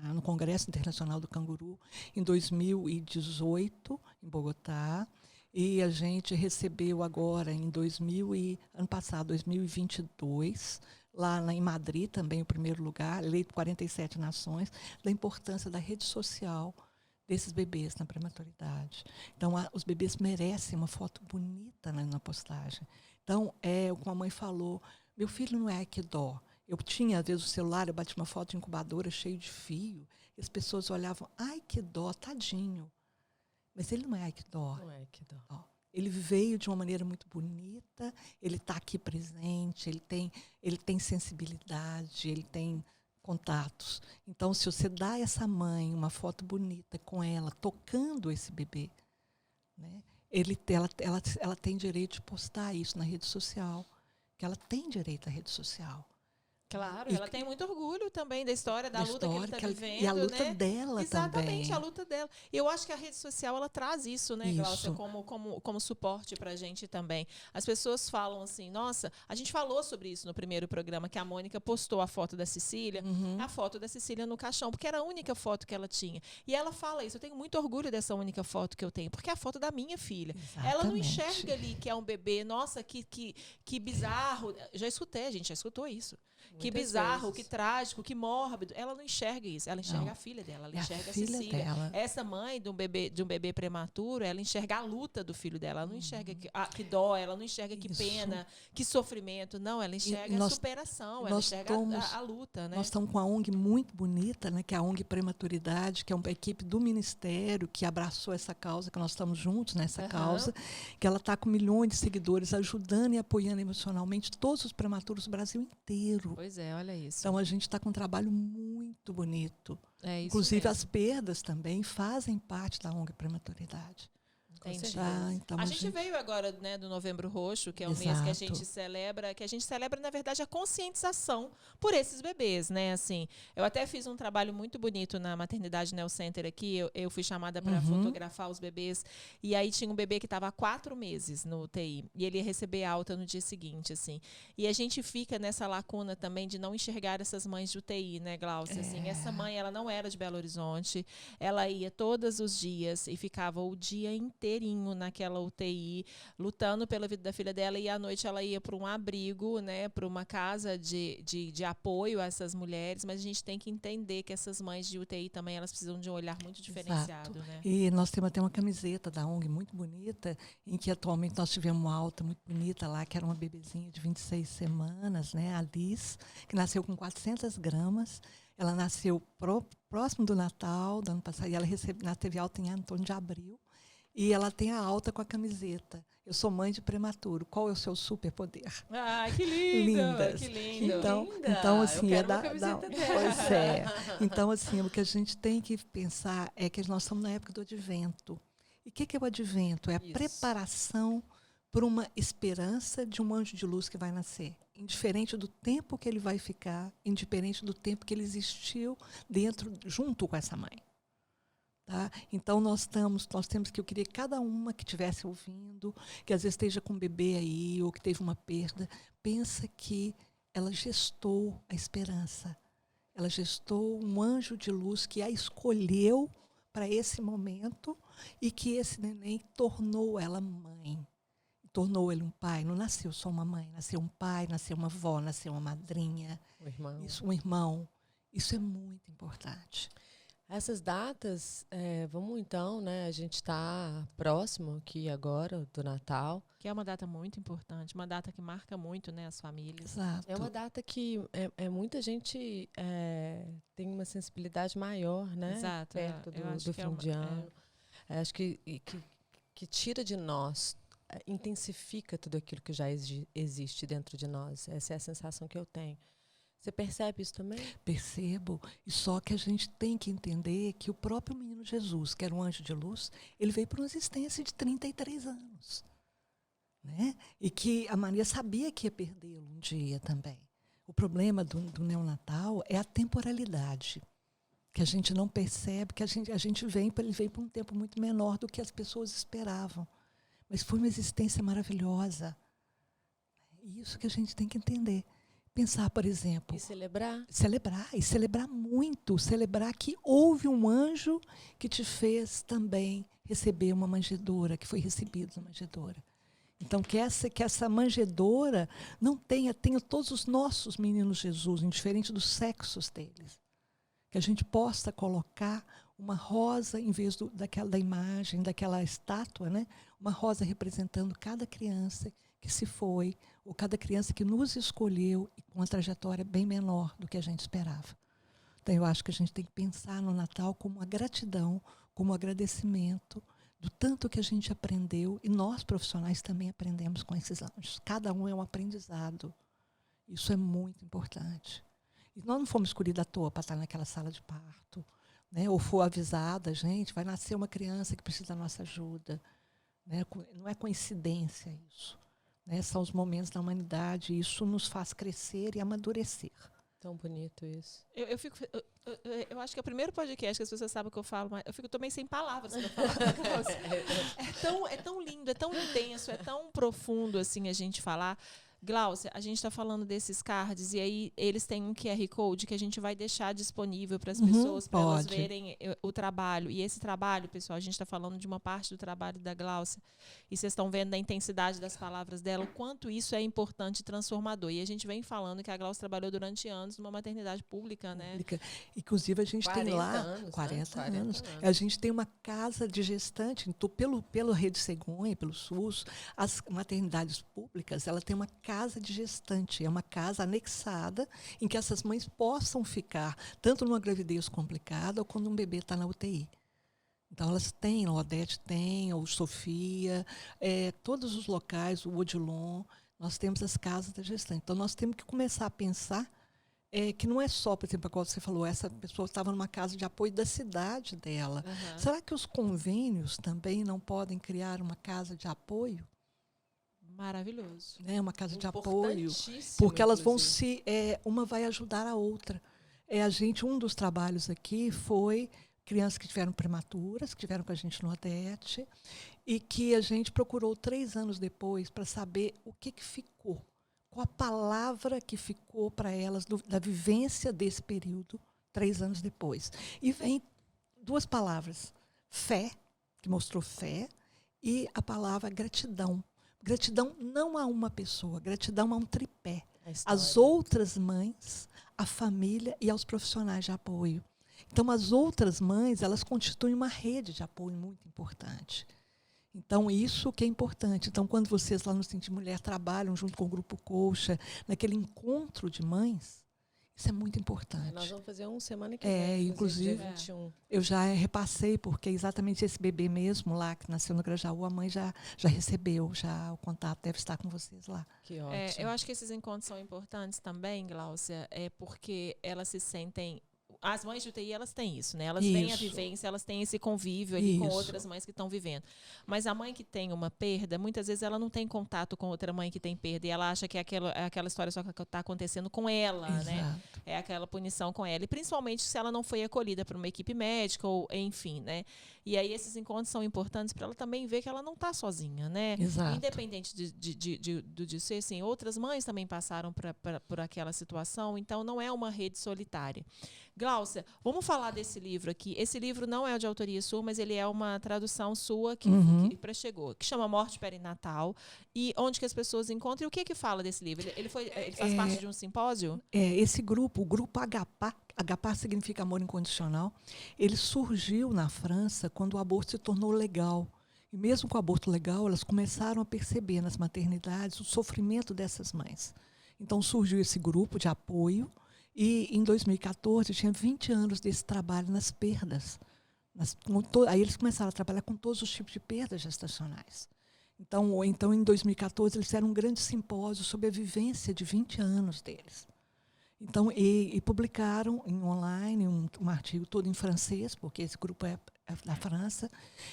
no Congresso Internacional do Canguru em 2018, em Bogotá. E a gente recebeu agora, ano passado, 2022, lá em Madrid, também o primeiro lugar, eleito 47 nações, da importância da rede social desses bebês na prematuridade. Então, os bebês merecem uma foto bonita na postagem. Então, como a mãe falou, meu filho não é aikido. Eu tinha, às vezes, o celular, eu bati uma foto de incubadora cheio de fio, e as pessoas olhavam, ai, que dó, tadinho. Mas ele não é aikido. Não é aikido. Ele veio de uma maneira muito bonita, ele está aqui presente, ele tem sensibilidade, ele tem contatos. Então, se você dá a essa mãe uma foto bonita com ela, tocando esse bebê, né, ela tem direito de postar isso na rede social, que ela tem direito à rede social. Claro, ela tem muito orgulho também da história, da luta que ele está vivendo. E a luta né? dela Exatamente, também. Exatamente, a luta dela. E eu acho que a rede social, ela traz isso, né, Gláucia, Isso. como suporte para a gente também. As pessoas falam assim, nossa, a gente falou sobre isso no primeiro programa, que a Mônica postou a foto da Cecília, a foto da Cecília no caixão, porque era a única foto que ela tinha. E ela fala isso, eu tenho muito orgulho dessa única foto que eu tenho, porque é a foto da minha filha. Exatamente. Ela não enxerga ali que é um bebê, nossa, que bizarro. Já escutei, a gente já escutou isso. que bizarro, que trágico, que mórbido. Ela não enxerga isso. Ela enxerga a filha dela. Ela enxerga a Cecília. Dela. Essa mãe de um bebê prematuro, ela enxerga a luta do filho dela. Ela não enxerga que dó, ela não enxerga que pena, que sofrimento. Não, ela enxerga a superação, ela enxerga a luta. Né? Nós estamos com uma ONG muito bonita, né, que é a ONG Prematuridade, que é uma equipe do Ministério que abraçou essa causa, que nós estamos juntos nessa causa, que ela está com milhões de seguidores, ajudando e apoiando emocionalmente todos os prematuros do Brasil inteiro. Pois é, olha isso. Então, a gente está com um trabalho muito bonito. É isso Inclusive, mesmo. as perdas também fazem parte da ONG Prematuridade. Entendi. Então a gente veio agora, né, do Novembro Roxo, que é o mês que a gente celebra, na verdade, a conscientização por esses bebês, né? Assim, eu até fiz um trabalho muito bonito na Maternidade Neo Center aqui. Eu fui chamada para fotografar os bebês, e aí tinha um bebê que estava há 4 meses no UTI, e ele ia receber alta no dia seguinte, assim. E a gente fica nessa lacuna também de não enxergar essas mães de UTI, né, Glaucia? Assim, essa mãe, ela não era de Belo Horizonte, ela ia todos os dias e ficava o dia inteiro naquela UTI, lutando pela vida da filha dela, e à noite ela ia para um abrigo, né, para uma casa de apoio a essas mulheres, mas a gente tem que entender que essas mães de UTI também, elas precisam de um olhar muito diferenciado. Né? E nós temos até uma camiseta da ONG muito bonita, em que atualmente nós tivemos uma alta muito bonita lá, que era uma bebezinha de 26 semanas, né, a Liz, que nasceu com 400 gramas. Ela nasceu próximo do Natal, do ano passado, e ela teve alta em torno de abril. E ela tem a alta com a camiseta. Eu sou mãe de prematuro. Qual é o seu superpoder? Ai, que lindo! Lindas. Que lindo! Então assim, eu quero uma camiseta dela. Pois é. Então, assim, o que a gente tem que pensar é que nós estamos na época do advento. E o que é o advento? É a preparação para uma esperança de um anjo de luz que vai nascer. Indiferente do tempo que ele vai ficar, indiferente do tempo que ele existiu junto com essa mãe. Tá? Então, nós temos que, eu queria que cada uma que estivesse ouvindo, que às vezes esteja com um bebê aí, ou que teve uma perda, pensa que ela gestou a esperança. Ela gestou um anjo de luz que a escolheu para esse momento e que esse neném tornou ela mãe. Tornou ele um pai. Não nasceu só uma mãe, nasceu um pai, nasceu uma avó, nasceu uma madrinha. Um irmão. Isso é muito importante. Essas datas, vamos então, né? A gente está próximo aqui agora do Natal. Que é uma data muito importante, uma data que marca muito, né, as famílias. Exato. É uma data que muita gente tem uma sensibilidade maior, né? Exato. Perto do fim de ano. Acho que tira de nós, intensifica tudo aquilo que já existe dentro de nós. Essa é a sensação que eu tenho. Você percebe isso também? Percebo. E só que a gente tem que entender que o próprio menino Jesus, que era um anjo de luz, ele veio para uma existência de 33 anos. Né? E que a Maria sabia que ia perdê-lo um dia também. O problema do neonatal é a temporalidade. Que a gente não percebe, que a gente ele veio por um tempo muito menor do que as pessoas esperavam. Mas foi uma existência maravilhosa. Isso que a gente tem que entender. Pensar, por exemplo... E celebrar. Celebrar muito. Celebrar que houve um anjo que te fez também receber uma manjedoura, que foi recebido uma manjedoura. Então, que essa manjedoura tenha todos os nossos meninos Jesus, indiferente dos sexos deles. Que a gente possa colocar uma rosa, em vez da imagem, daquela estátua, né? Uma rosa representando cada criança que se foi, ou cada criança que nos escolheu e com uma trajetória bem menor do que a gente esperava. Então, eu acho que a gente tem que pensar no Natal como uma gratidão, como um agradecimento do tanto que a gente aprendeu, e nós, profissionais, também aprendemos com esses anjos. Cada um é um aprendizado. Isso é muito importante. E nós não fomos escolhidos à toa para estar naquela sala de parto, né? Ou for avisada, gente, vai nascer uma criança que precisa da nossa ajuda. Né? Não é coincidência isso. Né? São os momentos da humanidade, e isso nos faz crescer e amadurecer. Tão bonito isso. Eu acho que é o primeiro podcast que as pessoas sabem que eu falo, mas eu tô meio sem palavras para falar. É tão lindo, é tão intenso, é tão profundo assim a gente falar. Gláucia, a gente está falando desses cards e aí eles têm um QR Code que a gente vai deixar disponível para as pessoas, para elas verem o trabalho. E esse trabalho, pessoal, a gente está falando de uma parte do trabalho da Gláucia e vocês estão vendo a intensidade das palavras dela, o quanto isso é importante e transformador. E a gente vem falando que a Gláucia trabalhou durante anos numa maternidade pública, né? Inclusive, a gente tem lá 40 anos. A gente tem uma casa de gestante, então, pelo Rede Cegonha, pelo SUS, as maternidades públicas, ela tem uma casa de gestante, é uma casa anexada em que essas mães possam ficar tanto numa gravidez complicada ou quando um bebê está na UTI. Então, elas têm, a Odete tem, o Sofia, todos os locais, o Odilon, nós temos as casas da gestante. Então, nós temos que começar a pensar que não é só, por exemplo, como você falou, essa pessoa estava numa casa de apoio da cidade dela. Uhum. Será que os convênios também não podem criar uma casa de apoio? Maravilhoso. Uma casa de apoio, porque elas vão uma vai ajudar a outra. Um dos trabalhos aqui foi crianças que tiveram prematuras, que tiveram com a gente no Odete, e que a gente procurou 3 anos depois para saber o que ficou, qual a palavra que ficou para elas da vivência desse período, 3 anos depois. E vem 2 palavras, fé, que mostrou fé, e a palavra gratidão. Gratidão não a uma pessoa, gratidão a um tripé. As outras mães, a família e aos profissionais de apoio. Então, as outras mães, elas constituem uma rede de apoio muito importante. Então, isso que é importante. Então, quando vocês lá no Sente Mulher trabalham junto com o Grupo Colcha, naquele encontro de mães, isso é muito importante. Nós vamos fazer uma semana que vem. Inclusive, dia 21. Eu já repassei, porque exatamente esse bebê mesmo lá, que nasceu no Grajaú, a mãe já recebeu, o contato deve estar com vocês lá. Que ótimo. Eu acho que esses encontros são importantes também, Gláucia, porque elas se sentem... As mães de UTI, elas têm isso, né? Elas têm a vivência, elas têm esse convívio ali com outras mães que estão vivendo. Mas a mãe que tem uma perda, muitas vezes ela não tem contato com outra mãe que tem perda e ela acha que é aquela história só que está acontecendo com ela, né? É aquela punição com ela. E principalmente se ela não foi acolhida por uma equipe médica ou enfim, né? E aí esses encontros são importantes para ela também ver que ela não está sozinha, né? Exato. Independente de ser assim, outras mães também passaram por aquela situação, então não é uma rede solitária. Gláucia, vamos falar desse livro aqui. Esse livro não é de autoria sua, mas ele é uma tradução sua que chegou, que chama Morte Perinatal. E onde que as pessoas encontram? E o que fala desse livro? Ele faz parte de um simpósio? Esse grupo, o grupo HPA, HPA significa Amor Incondicional, ele surgiu na França quando o aborto se tornou legal. E mesmo com o aborto legal, elas começaram a perceber nas maternidades o sofrimento dessas mães. Então surgiu esse grupo de apoio. E, em 2014, tinha 20 anos desse trabalho nas perdas. Aí eles começaram a trabalhar com todos os tipos de perdas gestacionais. Então, em 2014, eles fizeram um grande simpósio sobre a vivência de 20 anos deles. Então, e publicaram em online um artigo todo em francês, porque esse grupo é da França,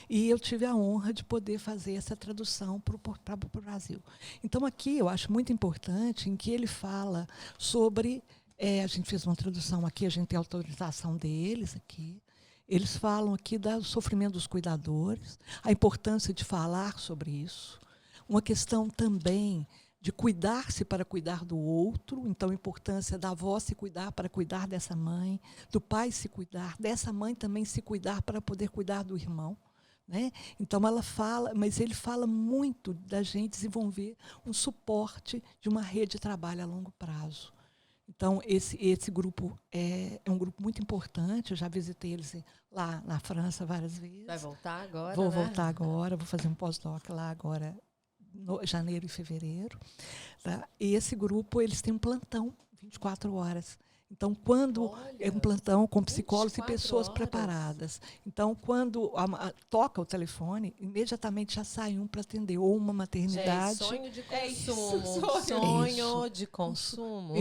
e eu tive a honra de poder fazer essa tradução para o Brasil. Então, aqui eu acho muito importante em que ele fala sobre... a gente fez uma tradução aqui, a gente tem autorização deles aqui. Eles falam aqui do sofrimento dos cuidadores, a importância de falar sobre isso. Uma questão também de cuidar-se para cuidar do outro, então a importância da avó se cuidar para cuidar dessa mãe, do pai se cuidar, dessa mãe também se cuidar para poder cuidar do irmão. Né? Então ela fala, mas ele fala muito da gente desenvolver um suporte de uma rede de trabalho a longo prazo. Então, esse grupo é um grupo muito importante. Eu já visitei eles lá na França várias vezes. Vai voltar agora, Vou voltar agora, vou fazer um pós-doc lá agora, em janeiro e fevereiro. Tá? E esse grupo, eles têm um plantão, 24 horas. Então, quando é um plantão com psicólogos e pessoas preparadas. Então, quando toca o telefone, imediatamente já sai um para atender, ou uma maternidade. Sonho de consumo. Sonho de consumo.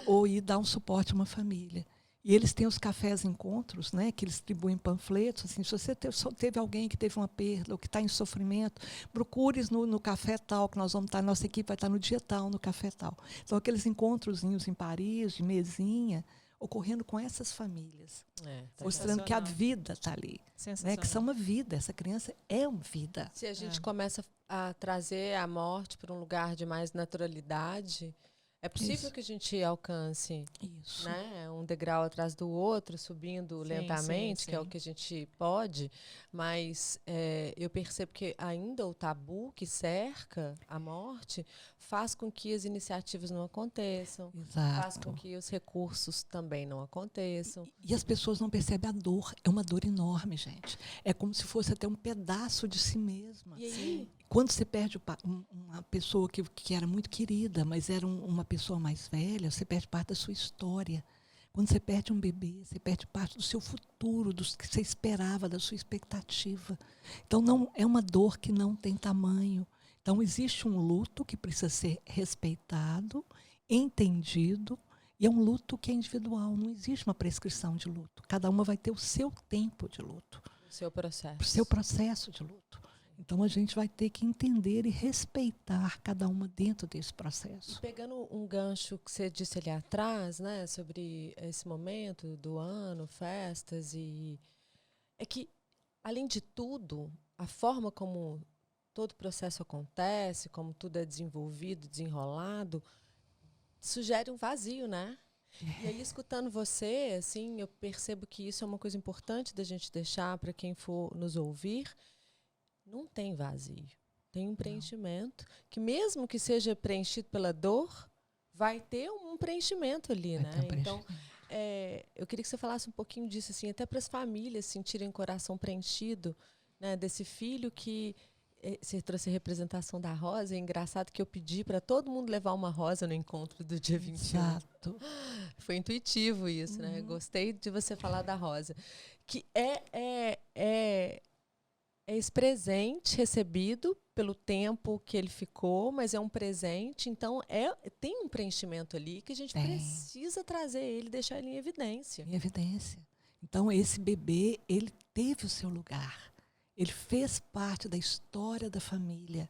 Ou ir dar um suporte a uma família. E eles têm os cafés encontros, né, que eles distribuem panfletos. Assim, se você teve alguém que teve uma perda ou que está em sofrimento, procure no café tal, que nós vamos estar, nossa equipe vai estar no dia tal, no café tal. Então, aqueles encontrozinhos em Paris, de mesinha, ocorrendo com essas famílias, Tá mostrando que a vida está ali, né? Que são uma vida, essa criança é uma vida. Se a gente começa a trazer a morte para um lugar de mais naturalidade, é possível que a gente alcance, né, um degrau atrás do outro, subindo lentamente, que é o que a gente pode, mas eu percebo que ainda o tabu que cerca a morte faz com que as iniciativas não aconteçam, faz com que os recursos também não aconteçam. E as pessoas não percebem a dor, é uma dor enorme, gente. É como se fosse até um pedaço de si mesma. E aí? Quando você perde uma pessoa que era muito querida, mas era uma pessoa mais velha, você perde parte da sua história. Quando você perde um bebê, você perde parte do seu futuro, do que você esperava, da sua expectativa. Então, não é uma dor que não tem tamanho. Então, existe um luto que precisa ser respeitado, entendido, e é um luto que é individual. Não existe uma prescrição de luto. Cada uma vai ter o seu tempo de luto. O seu processo. O seu processo de luto. Então, a gente vai ter que entender e respeitar cada uma dentro desse processo. E pegando um gancho que você disse ali atrás, né, sobre esse momento do ano, festas, é que, além de tudo, a forma como todo o processo acontece, como tudo é desenvolvido, desenrolado, sugere um vazio, né? E aí, escutando você, assim, eu percebo que isso é uma coisa importante da gente deixar para quem for nos ouvir. Não tem vazio. Tem um preenchimento que, mesmo que seja preenchido pela dor, vai ter um preenchimento ali, né? Então, eu queria que você falasse um pouquinho disso, assim, até para as famílias sentirem o coração preenchido, né, desse filho que você trouxe a representação da rosa. É engraçado que eu pedi para todo mundo levar uma rosa no encontro do dia 21. Exato. Foi intuitivo isso, né? Gostei de você falar da rosa. Que é esse presente recebido pelo tempo que ele ficou, mas é um presente, então tem um preenchimento ali que a gente precisa trazer ele, deixar ele em evidência. Em evidência. Então, esse bebê, ele teve o seu lugar. Ele fez parte da história da família.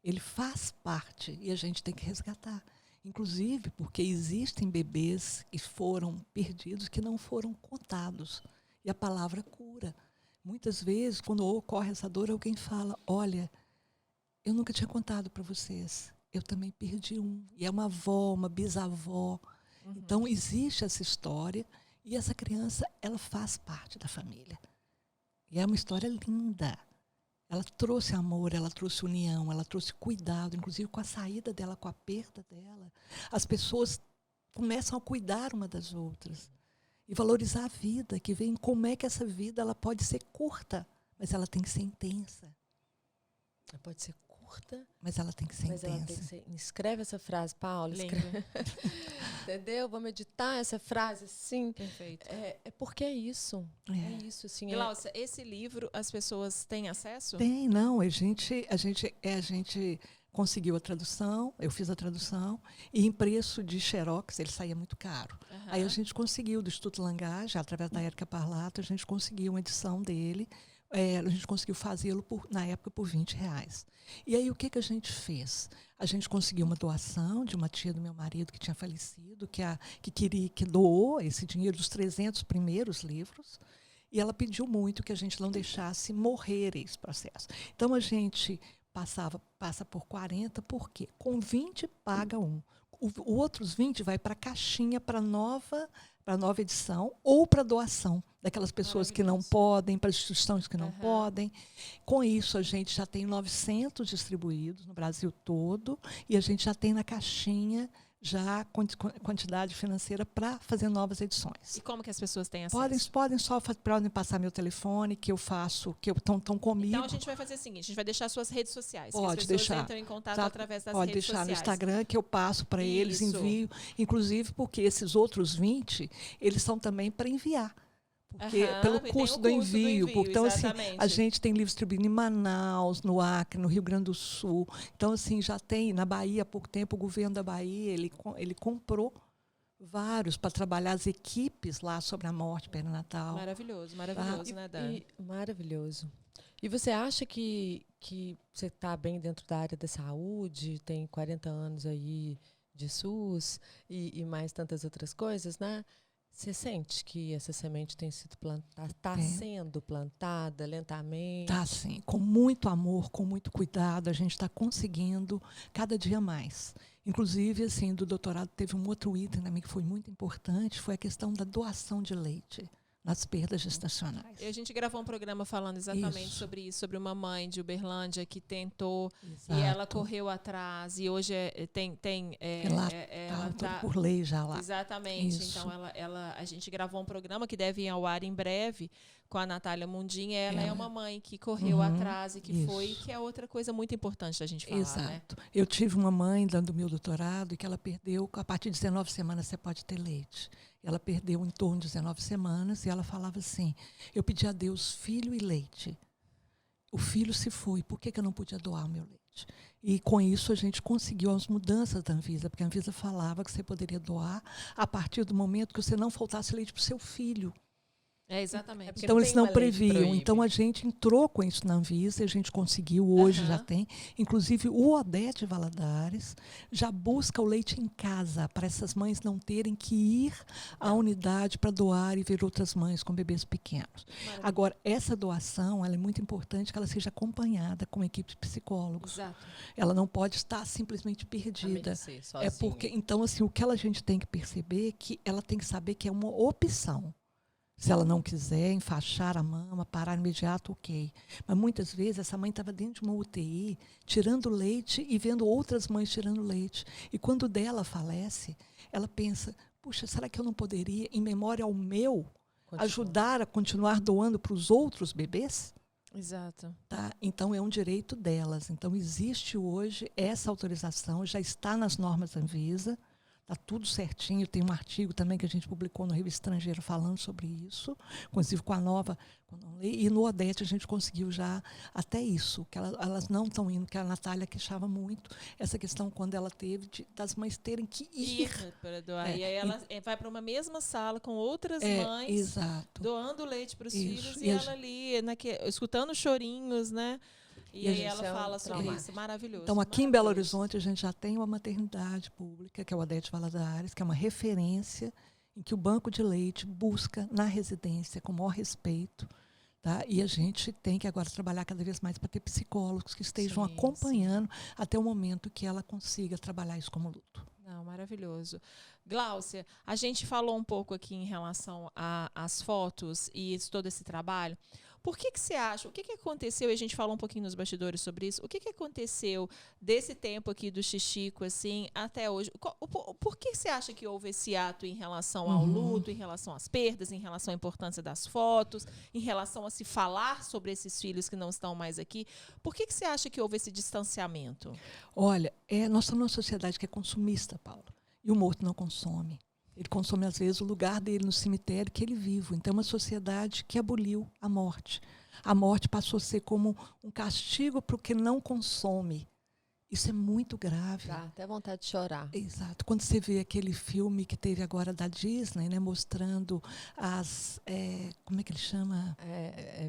Ele faz parte e a gente tem que resgatar. Inclusive porque existem bebês que foram perdidos, que não foram contados. E a palavra cura. Muitas vezes, quando ocorre essa dor, alguém fala, olha, eu nunca tinha contado para vocês. Eu também perdi um. E é uma avó, uma bisavó. Então, existe essa história e essa criança, ela faz parte da família. E é uma história linda. Ela trouxe amor, ela trouxe união, ela trouxe cuidado, inclusive com a saída dela, com a perda dela. As pessoas começam a cuidar uma das outras. E valorizar a vida, que vem como é que essa vida ela pode ser curta, mas ela tem que ser intensa. Ela pode ser curta, mas ela tem que ser intensa. Ela tem que ser... Escreve essa frase, Paula. Entendeu? Vou meditar essa frase, sim. Perfeito. É porque é isso. É isso, assim. Glaucia, esse livro, as pessoas têm acesso? Tem, não. A gente conseguiu a tradução, eu fiz a tradução, e em preço de xerox, ele saía muito caro. Aí a gente conseguiu, do Instituto Langage, através da Érica Parlato, a gente conseguiu uma edição dele, a gente conseguiu fazê-lo, na época, por R$20. E aí, o que a gente fez? A gente conseguiu uma doação de uma tia do meu marido que tinha falecido, que doou esse dinheiro dos 300 primeiros livros, e ela pediu muito que a gente não deixasse morrer esse processo. Então, a gente passa por 40, por quê? Com 20 paga um. O outros 20 vai para a caixinha, para nova edição ou para doação daquelas pessoas que não podem, para instituições que não podem. Com isso, a gente já tem 900 distribuídos no Brasil todo e a gente já tem na caixinha já quantidade financeira para fazer novas edições. E como que as pessoas têm acesso? Podem passar meu telefone, que eu faço, que estão comigo. Então, a gente vai fazer o seguinte, a gente vai deixar suas redes sociais. Pode que as pessoas deixar. Entram em contato através das pode redes sociais. Pode deixar no Instagram, que eu passo para eles, envio. Inclusive, porque esses outros 20, eles são também para enviar. Porque, pelo custo do envio. Então, assim, a gente tem livro distribuído em Manaus, no Acre, no Rio Grande do Sul. Então, assim, já tem na Bahia, há pouco tempo, o governo da Bahia, ele comprou vários para trabalhar as equipes lá sobre a morte perinatal. Maravilhoso, né, Dani? Maravilhoso. E você acha que você está bem dentro da área da saúde, tem 40 anos aí de SUS e mais tantas outras coisas, né? Você sente que essa semente tem sido plantada, está Tem. sendo plantada lentamente? Tá, sim. Com muito amor, com muito cuidado, a gente está conseguindo cada dia mais. Inclusive, assim, do doutorado teve um outro item também que foi muito importante, foi a questão da doação de leite nas perdas gestacionais. E a gente gravou um programa falando exatamente Isso. sobre isso, sobre uma mãe de Uberlândia que tentou Exato. e ela correu atrás e hoje Ela tá por lei já lá. Exatamente. Isso. Então a gente gravou um programa que deve ir ao ar em breve com a Natália Mundim. Ela é uma mãe que correu atrás e que foi, que é outra coisa muito importante da gente falar, Exato. né? Eu tive uma mãe dando meu doutorado e que ela perdeu, a partir de 19 semanas você pode ter leite. Ela perdeu em torno de 19 semanas e ela falava assim, eu pedi a Deus filho e leite. O filho se foi, por que eu não podia doar o meu leite? E com isso a gente conseguiu as mudanças da Anvisa, porque a Anvisa falava que você poderia doar a partir do momento que você não faltasse leite para o seu filho. É, exatamente. Porque Então não eles tem não uma lei que previam. proíbe. Então a gente entrou com isso na Anvisa, a gente conseguiu, hoje já tem. Inclusive o Odete Valadares já busca o leite em casa, para essas mães não terem que ir à unidade para doar e ver outras mães com bebês pequenos. Maravilha. Agora, essa doação ela é muito importante que ela seja acompanhada com uma equipe de psicólogos. Exato. Ela não pode estar simplesmente perdida. Sozinha. É porque, então, assim, o que a gente tem que perceber é que ela tem que saber que é uma opção. Se ela não quiser enfaixar a mama, parar imediato, ok. Mas muitas vezes essa mãe estava dentro de uma UTI, tirando leite e vendo outras mães tirando leite. E quando dela falece, ela pensa, puxa, será que eu não poderia, em memória ao meu, ajudar a continuar doando para os outros bebês? Exato. Tá? Então, é um direito delas. Então, existe hoje essa autorização, já está nas normas da Anvisa, está tudo certinho. Tem um artigo também que a gente publicou no Revista Estrangeira falando sobre isso, inclusive com a nova lei. E no Odete a gente conseguiu já até isso, que elas não estão indo, que a Natália queixava muito, essa questão quando ela teve das mães terem que ir. Para doar. E aí ela vai para uma mesma sala com outras mães, exato. doando leite para os Isso. filhos, e ela ali, escutando chorinhos, né? E aí ela é um fala sobre trauma. isso. Maravilhoso. Então, aqui em Belo Horizonte, a gente já tem uma maternidade pública, que é o Odete Valadares, que é uma referência em que o banco de leite busca na residência com o maior respeito. Tá? E a gente tem que agora trabalhar cada vez mais para ter psicólogos que estejam acompanhando até o momento que ela consiga trabalhar isso como luto. Não, maravilhoso. Gláucia, a gente falou um pouco aqui em relação às fotos e todo esse trabalho. Por que você acha, o que aconteceu, e a gente falou um pouquinho nos bastidores sobre isso, o que aconteceu desse tempo aqui do Xixico, assim, até hoje? Por que você acha que houve esse ato em relação ao luto, em relação às perdas, em relação à importância das fotos, em relação a se falar sobre esses filhos que não estão mais aqui? Por que você acha que houve esse distanciamento? Olha, nós estamos numa sociedade que é consumista, Paulo, e o morto não consome. Ele consome, às vezes, o lugar dele no cemitério que ele vive. Então, é uma sociedade que aboliu a morte. A morte passou a ser como um castigo para o que não consome. Isso é muito grave. Dá até vontade de chorar. Exato. Quando você vê aquele filme que teve agora da Disney, né, mostrando como é que ele chama?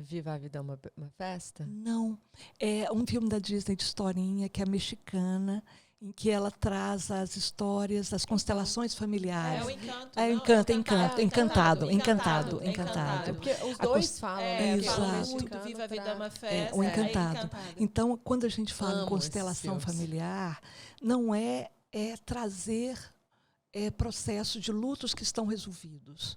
Viva a Vida é uma festa? Não. É um filme da Disney de historinha, que é mexicana, em que ela traz as histórias das constelações familiares. É o Encanto. Encantado. É porque os dois falam, né? Falam muito, Viva a Vida é uma festa. O Encantado. Então, quando a gente fala em constelação familiar, não é trazer processo de lutos que estão resolvidos.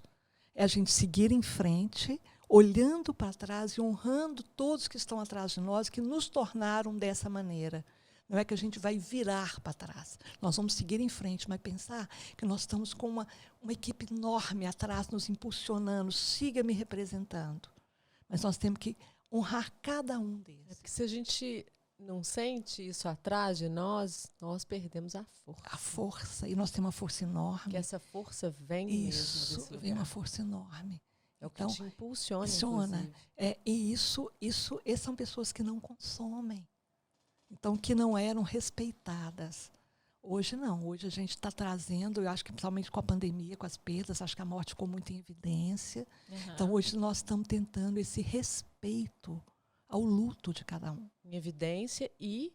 É a gente seguir em frente, olhando para trás e honrando todos que estão atrás de nós, que nos tornaram dessa maneira. Não é que a gente vai virar para trás. Nós vamos seguir em frente, mas pensar que nós estamos com uma equipe enorme atrás, nos impulsionando, siga me representando. Mas nós temos que honrar cada um deles. Porque se a gente não sente isso atrás de nós perdemos a força. A força. E nós temos uma força enorme. Porque essa força vem mesmo desse lugar. Vem uma força enorme. É o que te impulsiona, e essas são pessoas que não consomem. Então, que não eram respeitadas. Hoje não, hoje a gente está trazendo, eu acho que principalmente com a pandemia, com as perdas, acho que a morte ficou muito em evidência. Então, hoje nós estamos tentando esse respeito ao luto de cada um. Em evidência e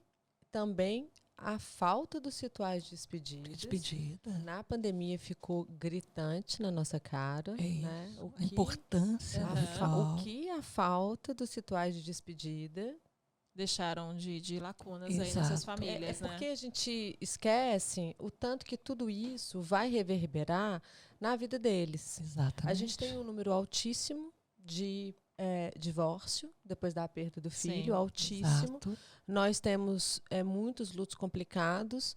também a falta dos rituais de despedida. Na pandemia ficou gritante na nossa cara. Né? A importância. O que a falta dos rituais de despedida deixaram de lacunas aí nessas famílias. É porque a gente esquece o tanto que tudo isso vai reverberar na vida deles. Exatamente. A gente tem um número altíssimo de divórcio depois da perda do filho. Sim, altíssimo. Exato. Nós temos muitos lutos complicados,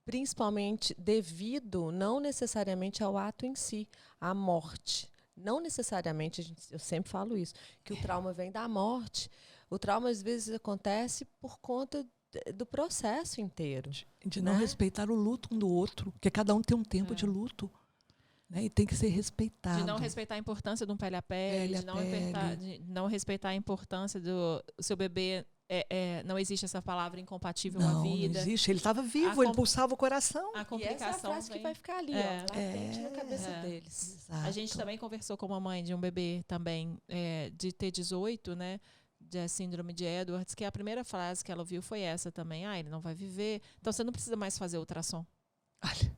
principalmente devido, não necessariamente ao ato em si, à morte. Não necessariamente, eu sempre falo isso, que o trauma vem da morte. O trauma, às vezes, acontece por conta do processo inteiro. De não respeitar o luto um do outro, porque cada um tem um tempo de luto. Né, e tem que ser respeitado. De não respeitar a importância de um pele a pele, de não respeitar a importância do seu bebê. Não existe essa palavra incompatível à vida. Não existe. Ele estava vivo, ele pulsava o coração. A complicação e essa é a frase que vai ficar ali, latente na cabeça deles. Exato. A gente também conversou com uma mãe de um bebê também, de T18, né? De síndrome de Edwards, que a primeira frase que ela ouviu foi essa também. Ele não vai viver, então você não precisa mais fazer ultrassom. Olha.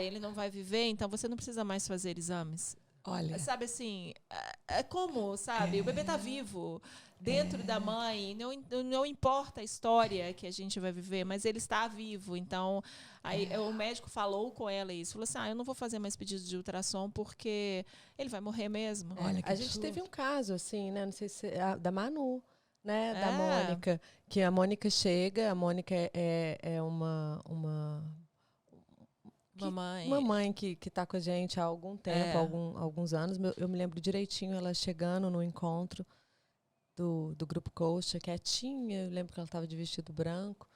Ele não vai viver, então você não precisa mais fazer exames. Olha. Sabe assim, como, sabe? O bebê está vivo dentro da mãe, não importa a história que a gente vai viver, mas ele está vivo. Então, aí o médico falou com ela isso, falou assim, eu não vou fazer mais pedido de ultrassom porque ele vai morrer mesmo. Olha, a gente teve um caso, assim, né? Não sei se da Manu, né? Da Mônica, que a Mônica chega, a Mônica é uma mãe que está com a gente há algum tempo, alguns anos. Eu me lembro direitinho ela chegando no encontro do Grupo Coxa, quietinha. Eu lembro que ela estava de vestido branco,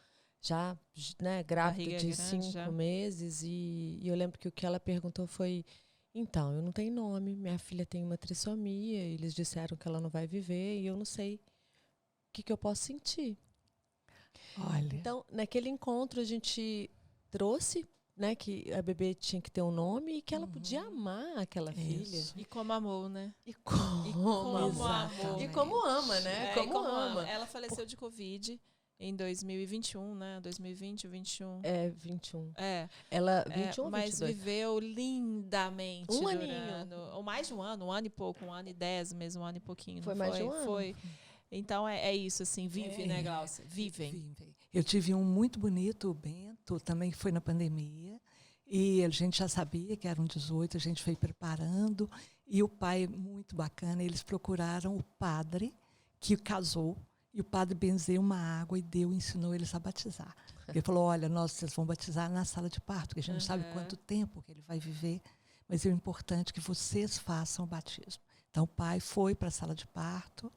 já, né, grávida de 5 meses. E eu lembro que o que ela perguntou foi: então, eu não tenho nome, minha filha tem uma trissomia, eles disseram que ela não vai viver e eu não sei o que eu posso sentir. Olha. Então, naquele encontro, a gente trouxe, né, que a bebê tinha que ter um nome e que ela podia amar aquela filha. E como amou, né? E como amou. E como ama, né? Como ama. Ela faleceu de Covid em 2021, né? 2020, 2021. 21. Ela 21 mas 22. Viveu lindamente aninho. Ou mais de um ano e pouco, 1 ano e 10 mesmo, 1 ano e pouquinho. Foi mais de um ano. Foi. Então, isso, assim, vive, né, Glaucia? Vivem. Eu tive um muito bonito, o Bento, também foi na pandemia, e a gente já sabia que eram 18, a gente foi preparando, e o pai, muito bacana, eles procuraram o padre que casou, e o padre benzeu uma água e ensinou eles a batizar. Ele falou, olha, vocês vão batizar na sala de parto, porque a gente não sabe quanto tempo que ele vai viver, mas é importante que vocês façam o batismo. Então, o pai foi para a sala de parto.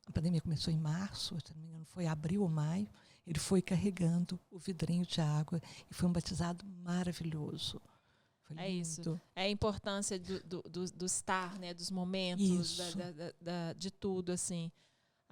A pandemia começou em março, se não me engano, foi abril ou maio. Ele foi carregando o vidrinho de água e foi um batizado maravilhoso. Foi lindo. Isso. É a importância do estar, né, dos momentos, de tudo, assim.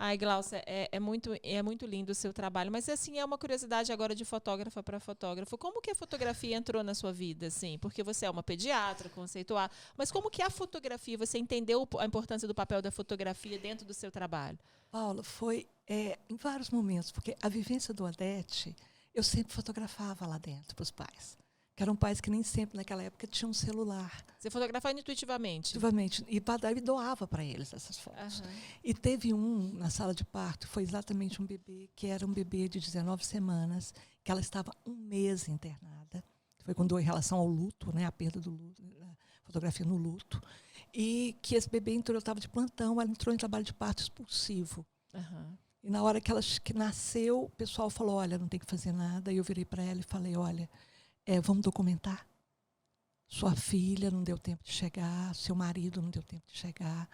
Ai, Glaucia, é muito lindo o seu trabalho. Mas, assim, é uma curiosidade agora de fotógrafa para fotógrafo. Como que a fotografia entrou na sua vida, assim? Porque você é uma pediatra, conceituada. Mas como que a fotografia, você entendeu a importância do papel da fotografia dentro do seu trabalho? Paula, foi em vários momentos. Porque a vivência do Odete, eu sempre fotografava lá dentro para os pais. Que eram pais que nem sempre, naquela época, tinham um celular. Você fotografava intuitivamente? Intuitivamente. E doava para eles essas fotos. E teve na sala de parto, foi exatamente um bebê, que era um bebê de 19 semanas, que ela estava 1 mês internada. Foi quando, em relação ao luto, né, a perda do luto, a fotografia no luto. E que esse bebê entrou, eu estava de plantão, ela entrou em trabalho de parto expulsivo. E na hora que nasceu, o pessoal falou, olha, não tem que fazer nada. E eu virei para ela e falei, olha, vamos documentar. Sua filha não deu tempo de chegar, seu marido não deu tempo de chegar.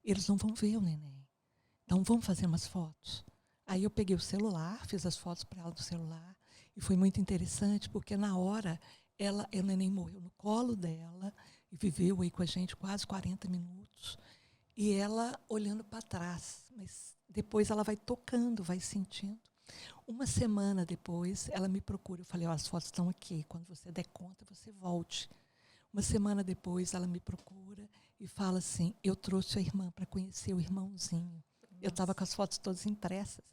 Eles não vão ver o neném. Então, vamos fazer umas fotos. Aí eu peguei o celular, fiz as fotos para ela do celular. E foi muito interessante, porque na hora, o neném morreu no colo dela e viveu aí com a gente quase 40 minutos. E ela olhando para trás. Mas depois ela vai tocando, vai sentindo. 1 semana depois, ela me procura. Eu falei, as fotos estão aqui. Quando você der conta, você volte. 1 semana depois, ela me procura e fala assim, eu trouxe a irmã para conhecer o irmãozinho. Eu estava com as fotos todas impressas.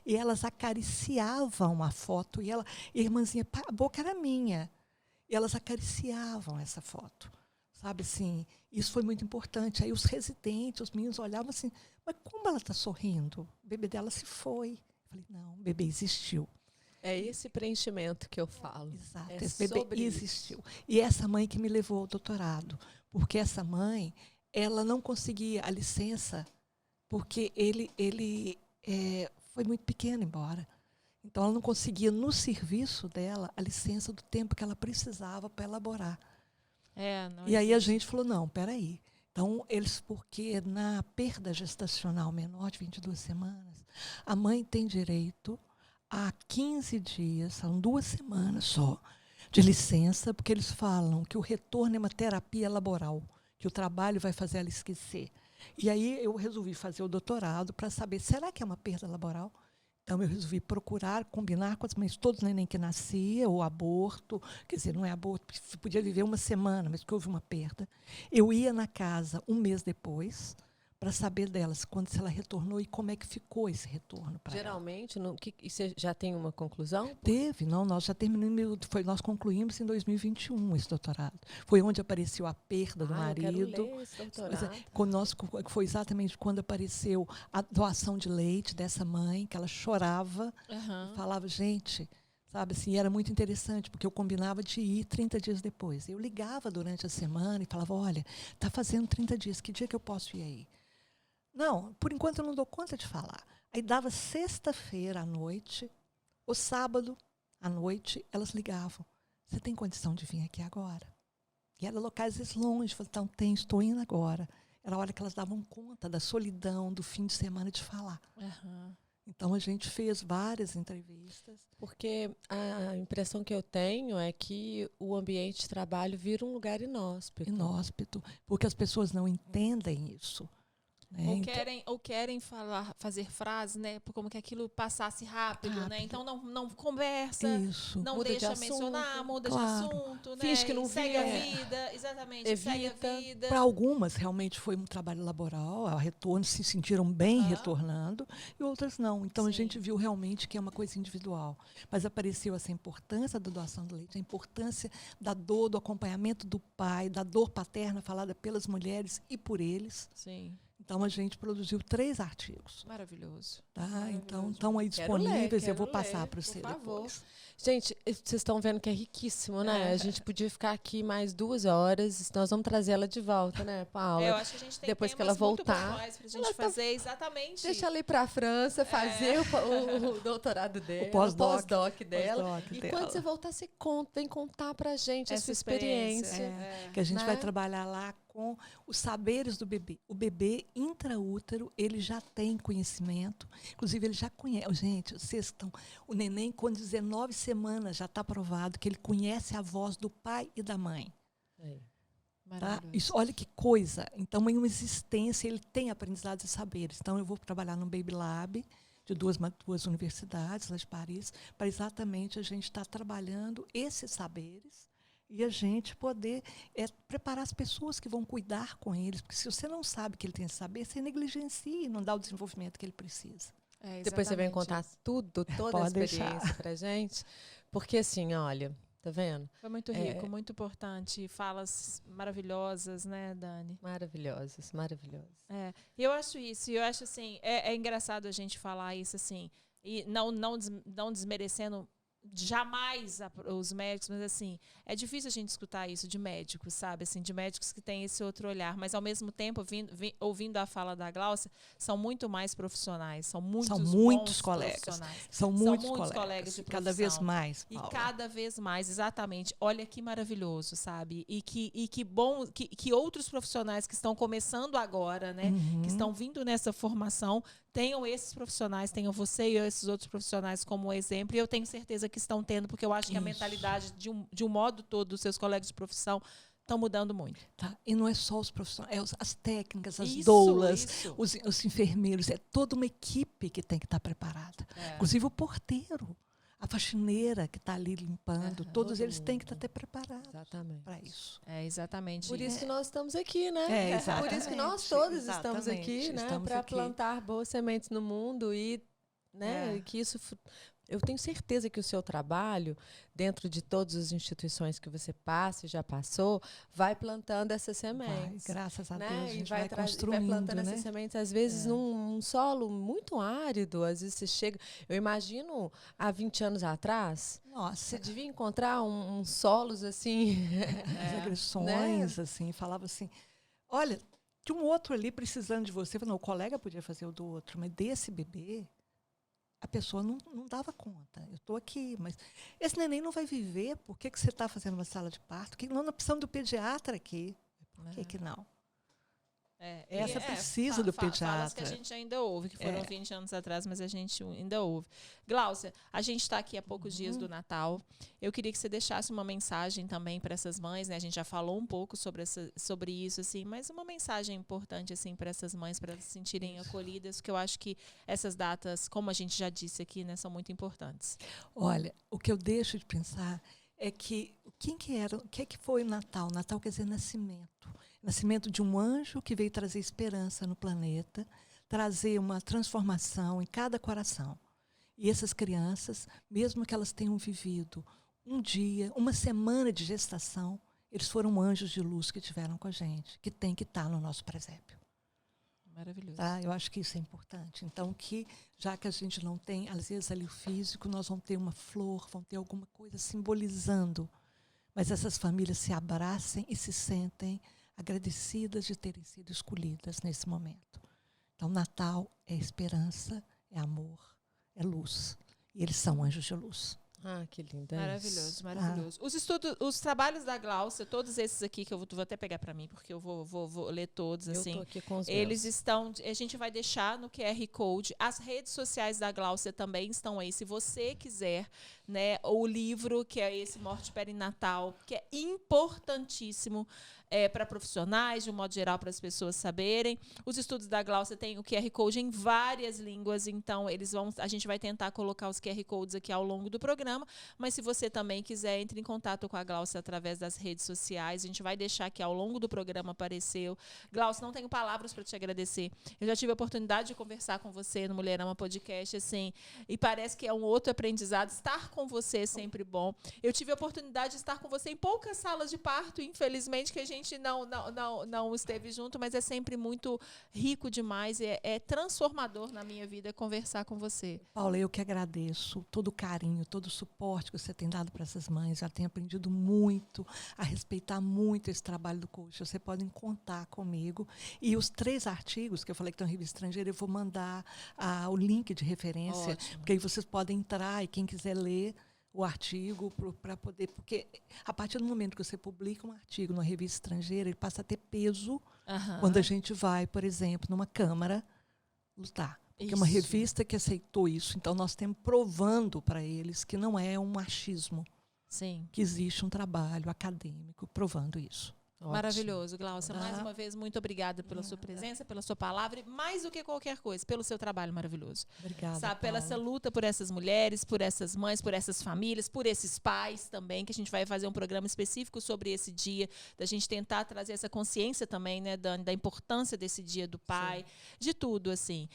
E elas acariciavam a foto. E a irmãzinha, a boca era minha. E elas acariciavam essa foto. Sabe assim? Isso foi muito importante. Aí os residentes, os meninos olhavam assim, mas como ela está sorrindo? O bebê dela se foi. Eu falei, não, o bebê existiu. É esse preenchimento que eu falo. Exato, É esse bebê existiu. Isso. E essa mãe que me levou ao doutorado. Porque essa mãe, ela não conseguia a licença, porque ele foi muito pequeno embora. Então, ela não conseguia, no serviço dela, a licença do tempo que ela precisava para elaborar. E aí a gente falou, não, peraí. Então, porque na perda gestacional menor de 22 semanas, a mãe tem direito a 15 dias, são 2 semanas só, de licença, porque eles falam que o retorno é uma terapia laboral, que o trabalho vai fazer ela esquecer. E aí eu resolvi fazer o doutorado para saber, será que é uma perda laboral? Então, eu resolvi procurar, combinar com as mães, todos os neném que nascia, ou aborto, quer dizer, não é aborto, podia viver 1 semana, mas que houve uma perda. Eu ia na casa 1 mês depois, para saber delas, se ela retornou e como é que ficou esse retorno para ela. Geralmente, você já tem uma conclusão? Teve, não, nós já terminamos, nós concluímos em 2021 esse doutorado. Foi onde apareceu a perda do marido. Eu quero ler esse doutorado. Foi exatamente quando apareceu a doação de leite dessa mãe, que ela chorava, e falava, gente, sabe assim, era muito interessante, porque eu combinava de ir 30 dias depois. Eu ligava durante a semana e falava, olha, está fazendo 30 dias, que dia que eu posso ir aí? Não, por enquanto eu não dou conta de falar. Aí dava sexta-feira à noite, ou sábado à noite, elas ligavam. Você tem condição de vir aqui agora? E eram locais longe. Eu falei, então estou indo agora. Era a hora que elas davam conta da solidão, do fim de semana de falar. Então a gente fez várias entrevistas. Porque a impressão que eu tenho é que o ambiente de trabalho vira um lugar inóspito. Inóspito, porque as pessoas não entendem isso. Ou querem fazer frases, né? Como que aquilo passasse rápido, né? Então não conversa, não muda deixa de mencionar, muda de assunto, né? Finge que não segue a vida, exatamente, evita. segue a vida. Para algumas realmente foi um trabalho laboral, a retorno, se sentiram bem retornando, e outras não. Então a gente viu realmente que é uma coisa individual. Mas apareceu essa importância da doação do leite, a importância da dor, do acompanhamento do pai, da dor paterna falada pelas mulheres e por eles. Sim. Então, a gente produziu 3 artigos. Maravilhoso. Tá? Maravilhoso. Então, estão aí disponíveis. Eu vou passar para você depois. Gente, vocês estão vendo que é riquíssimo, né? A gente podia ficar aqui mais 2 horas. Nós vamos trazer ela de volta, né, Paula? Eu acho que a gente tem depois que ela voltar. Pra gente fazer exatamente. Deixa ela ir para a França, fazer o doutorado dela, o pós-doc dela. E quando você voltar, você vem contar pra gente essa sua experiência. Que a gente vai trabalhar lá com os saberes do bebê. O bebê intraútero, ele já tem conhecimento. Inclusive, ele já conhece. Gente, vocês estão... O neném, com 19 semanas, já está provado que ele conhece a voz do pai e da mãe. Tá? Isso, olha que coisa. Então, em uma existência, ele tem aprendizados e saberes. Então, eu vou trabalhar no Baby Lab, de duas universidades, lá de Paris, para exatamente a gente estar trabalhando esses saberes e a gente poder preparar as pessoas que vão cuidar com eles. Porque se você não sabe que ele tem esse saber, você negligencia e não dá o desenvolvimento que ele precisa. Depois você vem contar toda a experiência para a gente. Porque assim, olha, tá vendo? Foi muito rico, muito importante. Falas maravilhosas, né, Dani? Maravilhosas. E eu acho isso. E eu acho assim, é engraçado a gente falar isso assim. E não desmerecendo jamais os médicos, mas assim, é difícil a gente escutar isso de médicos, sabe? Assim, de médicos que têm esse outro olhar, mas ao mesmo tempo, ouvindo a fala da Glaucia, são muito mais profissionais, são muitos colegas. São muitos colegas de profissão. Cada vez mais, Paula. E cada vez mais, exatamente. Olha que maravilhoso, sabe? E que bom que outros profissionais que estão começando agora, né? Que estão vindo nessa formação, tenham esses profissionais, tenham você e esses outros profissionais como exemplo, e eu tenho certeza que estão tendo, porque eu acho que a mentalidade de um modo todo dos seus colegas de profissão estão mudando muito. Tá. E não é só os profissionais, as técnicas, as doulas, os enfermeiros, é toda uma equipe que tem que estar preparada. Inclusive o porteiro. a faxineira que está ali limpando, todos todo eles têm que mundo. estar preparados Exatamente. para isso. É exatamente Por isso. isso que nós estamos aqui, né? É, Por isso que nós exatamente, todos estamos exatamente, aqui, né? estamos Para aqui. plantar boas sementes no mundo e, né? É. Que isso, eu tenho certeza que o seu trabalho, dentro de todas as instituições que você passa e já passou, vai plantando essas Vai, sementes. graças a Né? Deus, a E gente vai, vai e vai construindo, plantando né? essas sementes, às vezes, num solo muito árido. Às vezes você chega. Eu imagino há 20 anos atrás, Nossa, você devia encontrar uns solos assim. as agressões, assim, falava assim, olha, tinha um outro ali precisando de você. Não, o colega podia fazer o do outro, mas desse bebê, a pessoa não dava conta. Eu estou aqui, mas esse neném não vai viver. Por que você está fazendo uma sala de parto? Que não precisamos do pediatra aqui. Por que não? Essa precisa do Falas que pediatra. a gente ainda ouve, que foram 20 anos atrás, mas a gente ainda ouve. Gláucia, a gente está aqui há poucos dias do Natal. Eu queria que você deixasse uma mensagem também para essas mães, né? A gente já falou um pouco sobre isso, assim, mas uma mensagem importante assim para essas mães, para elas se sentirem acolhidas, porque eu acho que essas datas, como a gente já disse aqui, né, são muito importantes. Olha, o que eu deixo de pensar é que o que foi o Natal? Natal quer dizer nascimento. Nascimento de um anjo que veio trazer esperança no planeta, trazer uma transformação em cada coração. E essas crianças, mesmo que elas tenham vivido um dia, uma semana de gestação, eles foram anjos de luz que tiveram com a gente, que tem que estar no nosso presépio. Maravilhoso. Tá? Eu acho que isso é importante. Então, já que a gente não tem, às vezes, ali o físico, nós vamos ter uma flor, vamos ter alguma coisa simbolizando. Mas essas famílias se abracem e se sentem agradecidas de terem sido escolhidas nesse momento. Então, Natal é esperança, é amor, é luz. E eles são anjos de luz. Ah, que lindo. Maravilhoso, maravilhoso. Os trabalhos da Gláucia, todos esses aqui, que eu vou até pegar para mim, porque eu vou ler todos, assim. Eu tô aqui com os eles meus. estão, a gente vai deixar no QR Code. As redes sociais da Gláucia também estão aí. Se você quiser, né, o livro, que é esse Morte Perinatal, que é importantíssimo para profissionais, de um modo geral, para as pessoas saberem. Os estudos da Gláucia têm o QR Code em várias línguas, então a gente vai tentar colocar os QR Codes aqui ao longo do programa, mas se você também quiser, entre em contato com a Gláucia através das redes sociais. A gente vai deixar aqui ao longo do programa apareceu. Gláucia, não tenho palavras para te agradecer. Eu já tive a oportunidade de conversar com você no Mulherama Podcast, assim, e parece que é um outro aprendizado. Estar com você é sempre bom. Eu tive a oportunidade de estar com você em poucas salas de parto, infelizmente, que a gente não esteve junto, mas é sempre muito rico demais, é transformador na minha vida conversar com você. Paula, eu que agradeço todo o carinho, todo o suporte que você tem dado para essas mães. Já tenho aprendido muito a respeitar muito esse trabalho do coach. Você pode contar comigo. E os 3 artigos que eu falei que estão em revista estrangeira, eu vou mandar o link de referência, Ótimo. porque aí vocês podem entrar e quem quiser ler o artigo para poder... Porque a partir do momento que você publica um artigo numa revista estrangeira, ele passa a ter peso quando a gente vai, por exemplo, numa Câmara lutar. Porque é uma revista que aceitou isso. Então, nós temos provando para eles que não é um machismo. Sim. Que existe um trabalho acadêmico provando isso. Ótimo. Maravilhoso, Gláucia. Mais uma vez, muito obrigada pela sua presença, pela sua palavra e, mais do que qualquer coisa, pelo seu trabalho maravilhoso. Obrigada, Sabe, pela Paula. essa luta por essas mulheres, por essas mães, por essas famílias, por esses pais também, que a gente vai fazer um programa específico sobre esse dia, da gente tentar trazer essa consciência também, né, Dani, da importância desse dia do pai, sim, de tudo, assim.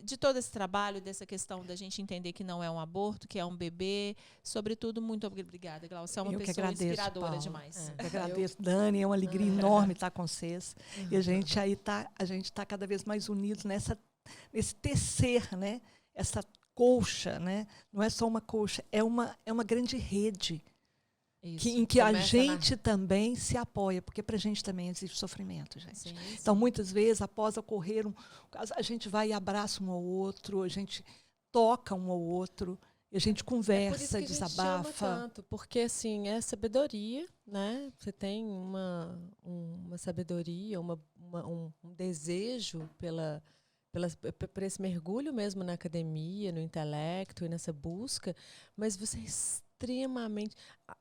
De todo esse trabalho, dessa questão da gente entender que não é um aborto, que é um bebê. Sobretudo, muito obrigada, Gláucia. É uma pessoa agradeço, inspiradora Paula. demais. Eu agradeço, Dani. É uma alegria enorme estar com vocês. E a gente está cada vez mais unidos nesse tecer, né? Essa colcha, né? Não é só uma colcha, é uma grande rede em que a gente também se apoia, porque para a gente também existe sofrimento, gente. Sim, sim. Então, muitas vezes, após ocorrer a gente vai e abraça um ao outro, a gente toca um ao outro, e a gente conversa, desabafa. Chama tanto, porque assim, é sabedoria, né? Você tem uma sabedoria, um desejo por esse mergulho mesmo na academia, no intelecto e nessa busca, mas você é extremamente...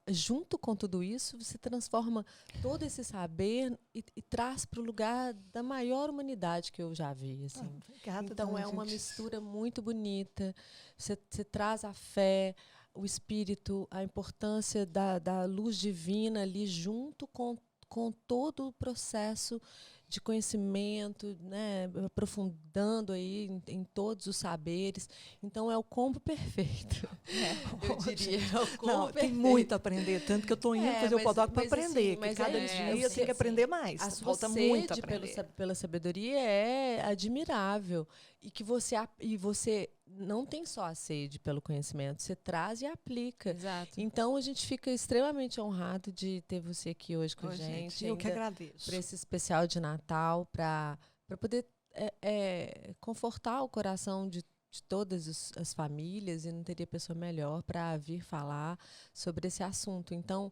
Junto com tudo isso, você transforma todo esse saber e traz para o lugar da maior humanidade que eu já vi. Assim. Obrigada, Então, é uma mistura muito bonita. Você traz a fé, o espírito, a importância da luz divina ali junto com todo o processo de conhecimento, né, aprofundando aí em todos os saberes. Então, é o combo perfeito. Eu diria, é o combo Não, perfeito. tem muito a aprender, tanto que eu estou indo fazer o podólogo para aprender. Assim, mas cada dia eu tenho que aprender mais. A sua Falta sede muito a aprender. pela sabedoria é admirável. E que você não tem só a sede pelo conhecimento, você traz e aplica. Exato. Então, a gente fica extremamente honrado de ter você aqui hoje com a gente. Eu que agradeço. Para esse especial de Natal, para poder confortar o coração de todas as famílias, e não teria pessoa melhor para vir falar sobre esse assunto. Então,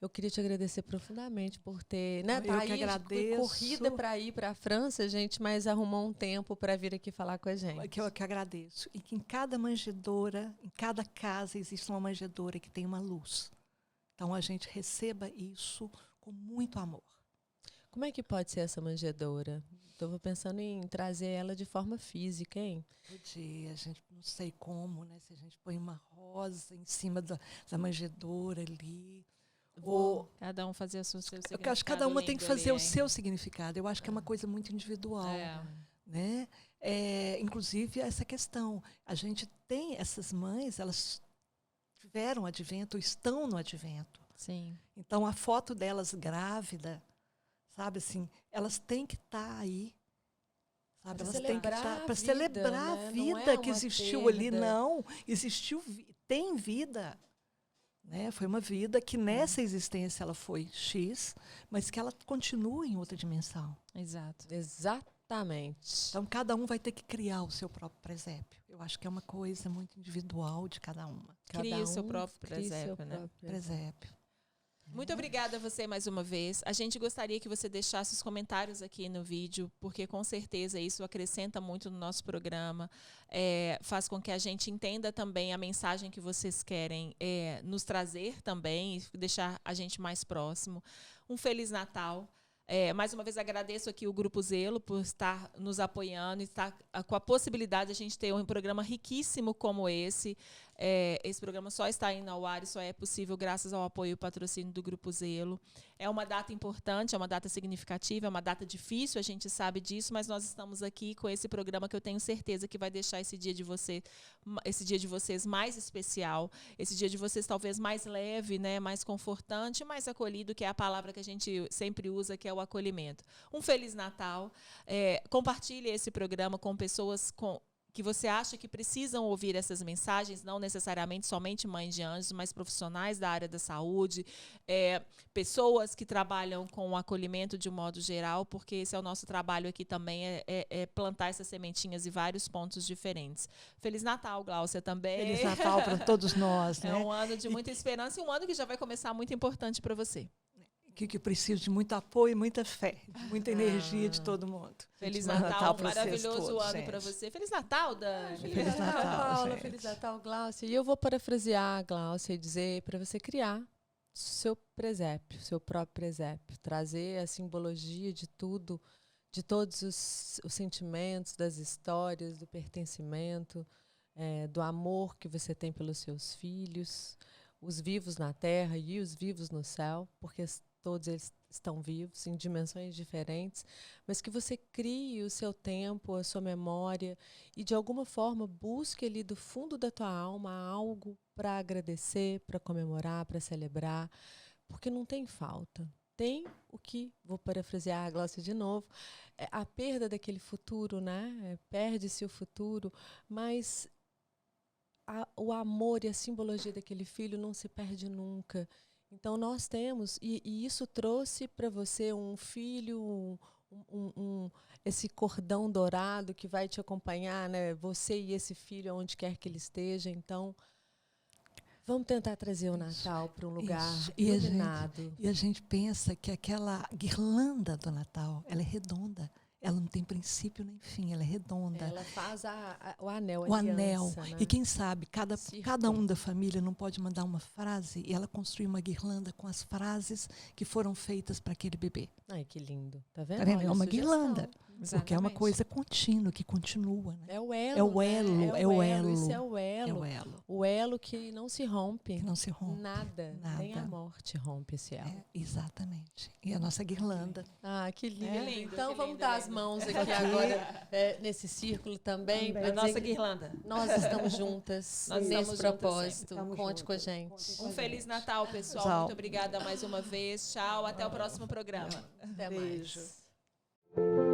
eu queria te agradecer profundamente por ter... Né, eu que agradeço. Corrida para ir para a França, gente, mas arrumou um tempo para vir aqui falar com a gente. Eu que agradeço. E que em cada manjedoura, em cada casa, existe uma manjedoura que tem uma luz. Então, a gente receba isso com muito amor. Como é que pode ser essa manjedoura? Estou pensando em trazer ela de forma física, hein? Podia, a gente não sei como, né? Se a gente põe uma rosa em cima da manjedoura ali... Cada um fazer o seu significado. Eu acho que cada uma tem que fazer o seu significado. Eu acho que é uma coisa muito individual. Né? Inclusive, essa questão. A gente tem essas mães, elas tiveram advento, estão no advento. Sim. Então, a foto delas grávida, sabe assim, elas têm que estar aí. Sabe? Elas têm que estar para celebrar a vida que existiu ali. Não, existiu, tem vida. Né? Foi uma vida que nessa existência ela foi X, mas que ela continua em outra dimensão. Exato. Exatamente. Então, cada um vai ter que criar o seu próprio presépio. Eu acho que é uma coisa muito individual de cada uma. Cria o seu próprio presépio, né? Presépio. Muito obrigada a você mais uma vez. A gente gostaria que você deixasse os comentários aqui no vídeo, porque com certeza isso acrescenta muito no nosso programa, faz com que a gente entenda também a mensagem que vocês querem nos trazer também e deixar a gente mais próximo. Um Feliz Natal. Mais uma vez agradeço aqui o Grupo Zelo por estar nos apoiando e estar com a possibilidade de a gente ter um programa riquíssimo como esse. Esse programa só está indo ao ar e só é possível graças ao apoio e patrocínio do Grupo Zelo. É uma data importante, é uma data significativa, é uma data difícil, a gente sabe disso, mas nós estamos aqui com esse programa que eu tenho certeza que vai deixar esse dia de vocês mais especial, esse dia de vocês talvez mais leve, né, mais confortante, mais acolhido, que é a palavra que a gente sempre usa, que é o acolhimento. Um Feliz Natal. Compartilhe esse programa com pessoas que você acha que precisam ouvir essas mensagens, não necessariamente somente mães de anjos, mas profissionais da área da saúde, pessoas que trabalham com o acolhimento de um modo geral, porque esse é o nosso trabalho aqui também, plantar essas sementinhas em vários pontos diferentes. Feliz Natal, Gláucia, também. Feliz Natal para todos nós. Né? É um ano de muita esperança e um ano que já vai começar muito importante para você. Que preciso de muito apoio e muita fé, de muita energia de todo mundo. Feliz Natal, maravilhoso ano para você. Feliz Natal, Dani. Feliz Natal, Paula. Feliz Natal, Gláucia. E eu vou parafrasear a Gláucia e dizer para você criar seu presépio, seu próprio presépio, trazer a simbologia de tudo, de todos os sentimentos, das histórias, do pertencimento, do amor que você tem pelos seus filhos, os vivos na terra e os vivos no céu, porque todos eles estão vivos em dimensões diferentes, mas que você crie o seu tempo, a sua memória e, de alguma forma, busque ali do fundo da tua alma algo para agradecer, para comemorar, para celebrar, porque não tem falta. Tem o que, vou parafrasear a Gláucia de novo, a perda daquele futuro, né? Perde-se o futuro, mas o amor e a simbologia daquele filho não se perde nunca. Então, nós temos, e isso trouxe para você um filho, esse cordão dourado que vai te acompanhar, né? Você e esse filho, onde quer que ele esteja. Então, vamos tentar trazer o Natal para um lugar iluminado. E a gente pensa que aquela guirlanda do Natal, ela é redonda. ela não tem princípio nem fim, ela é redonda. Ela faz o anel, O anel. aliança, né? E quem sabe, cada Círculo. um da família não pode mandar uma frase e ela construir uma guirlanda com as frases que foram feitas para aquele bebê. Ai, que lindo. Tá vendo? Tá vendo? Olha, É uma sugestão. guirlanda. Porque é uma Exatamente. coisa contínua, que continua. Né? É o elo. É o elo, né? é o elo. Isso é o É elo. o elo. O elo que não se rompe. Que não se rompe. Nada. Nem a morte rompe esse elo. É, exatamente. E a nossa guirlanda. Ah, que lindo. Que lindo, Então que vamos lindo, dar as lindo. mãos aqui agora nesse círculo também. pra A dizer nossa que guirlanda. nós estamos juntas Nós nesse estamos juntas propósito. sempre. Conte com a gente. Um Feliz Natal, pessoal. Tchau. Muito obrigada mais uma vez. Tchau. Até o próximo programa. Até Beijo. mais.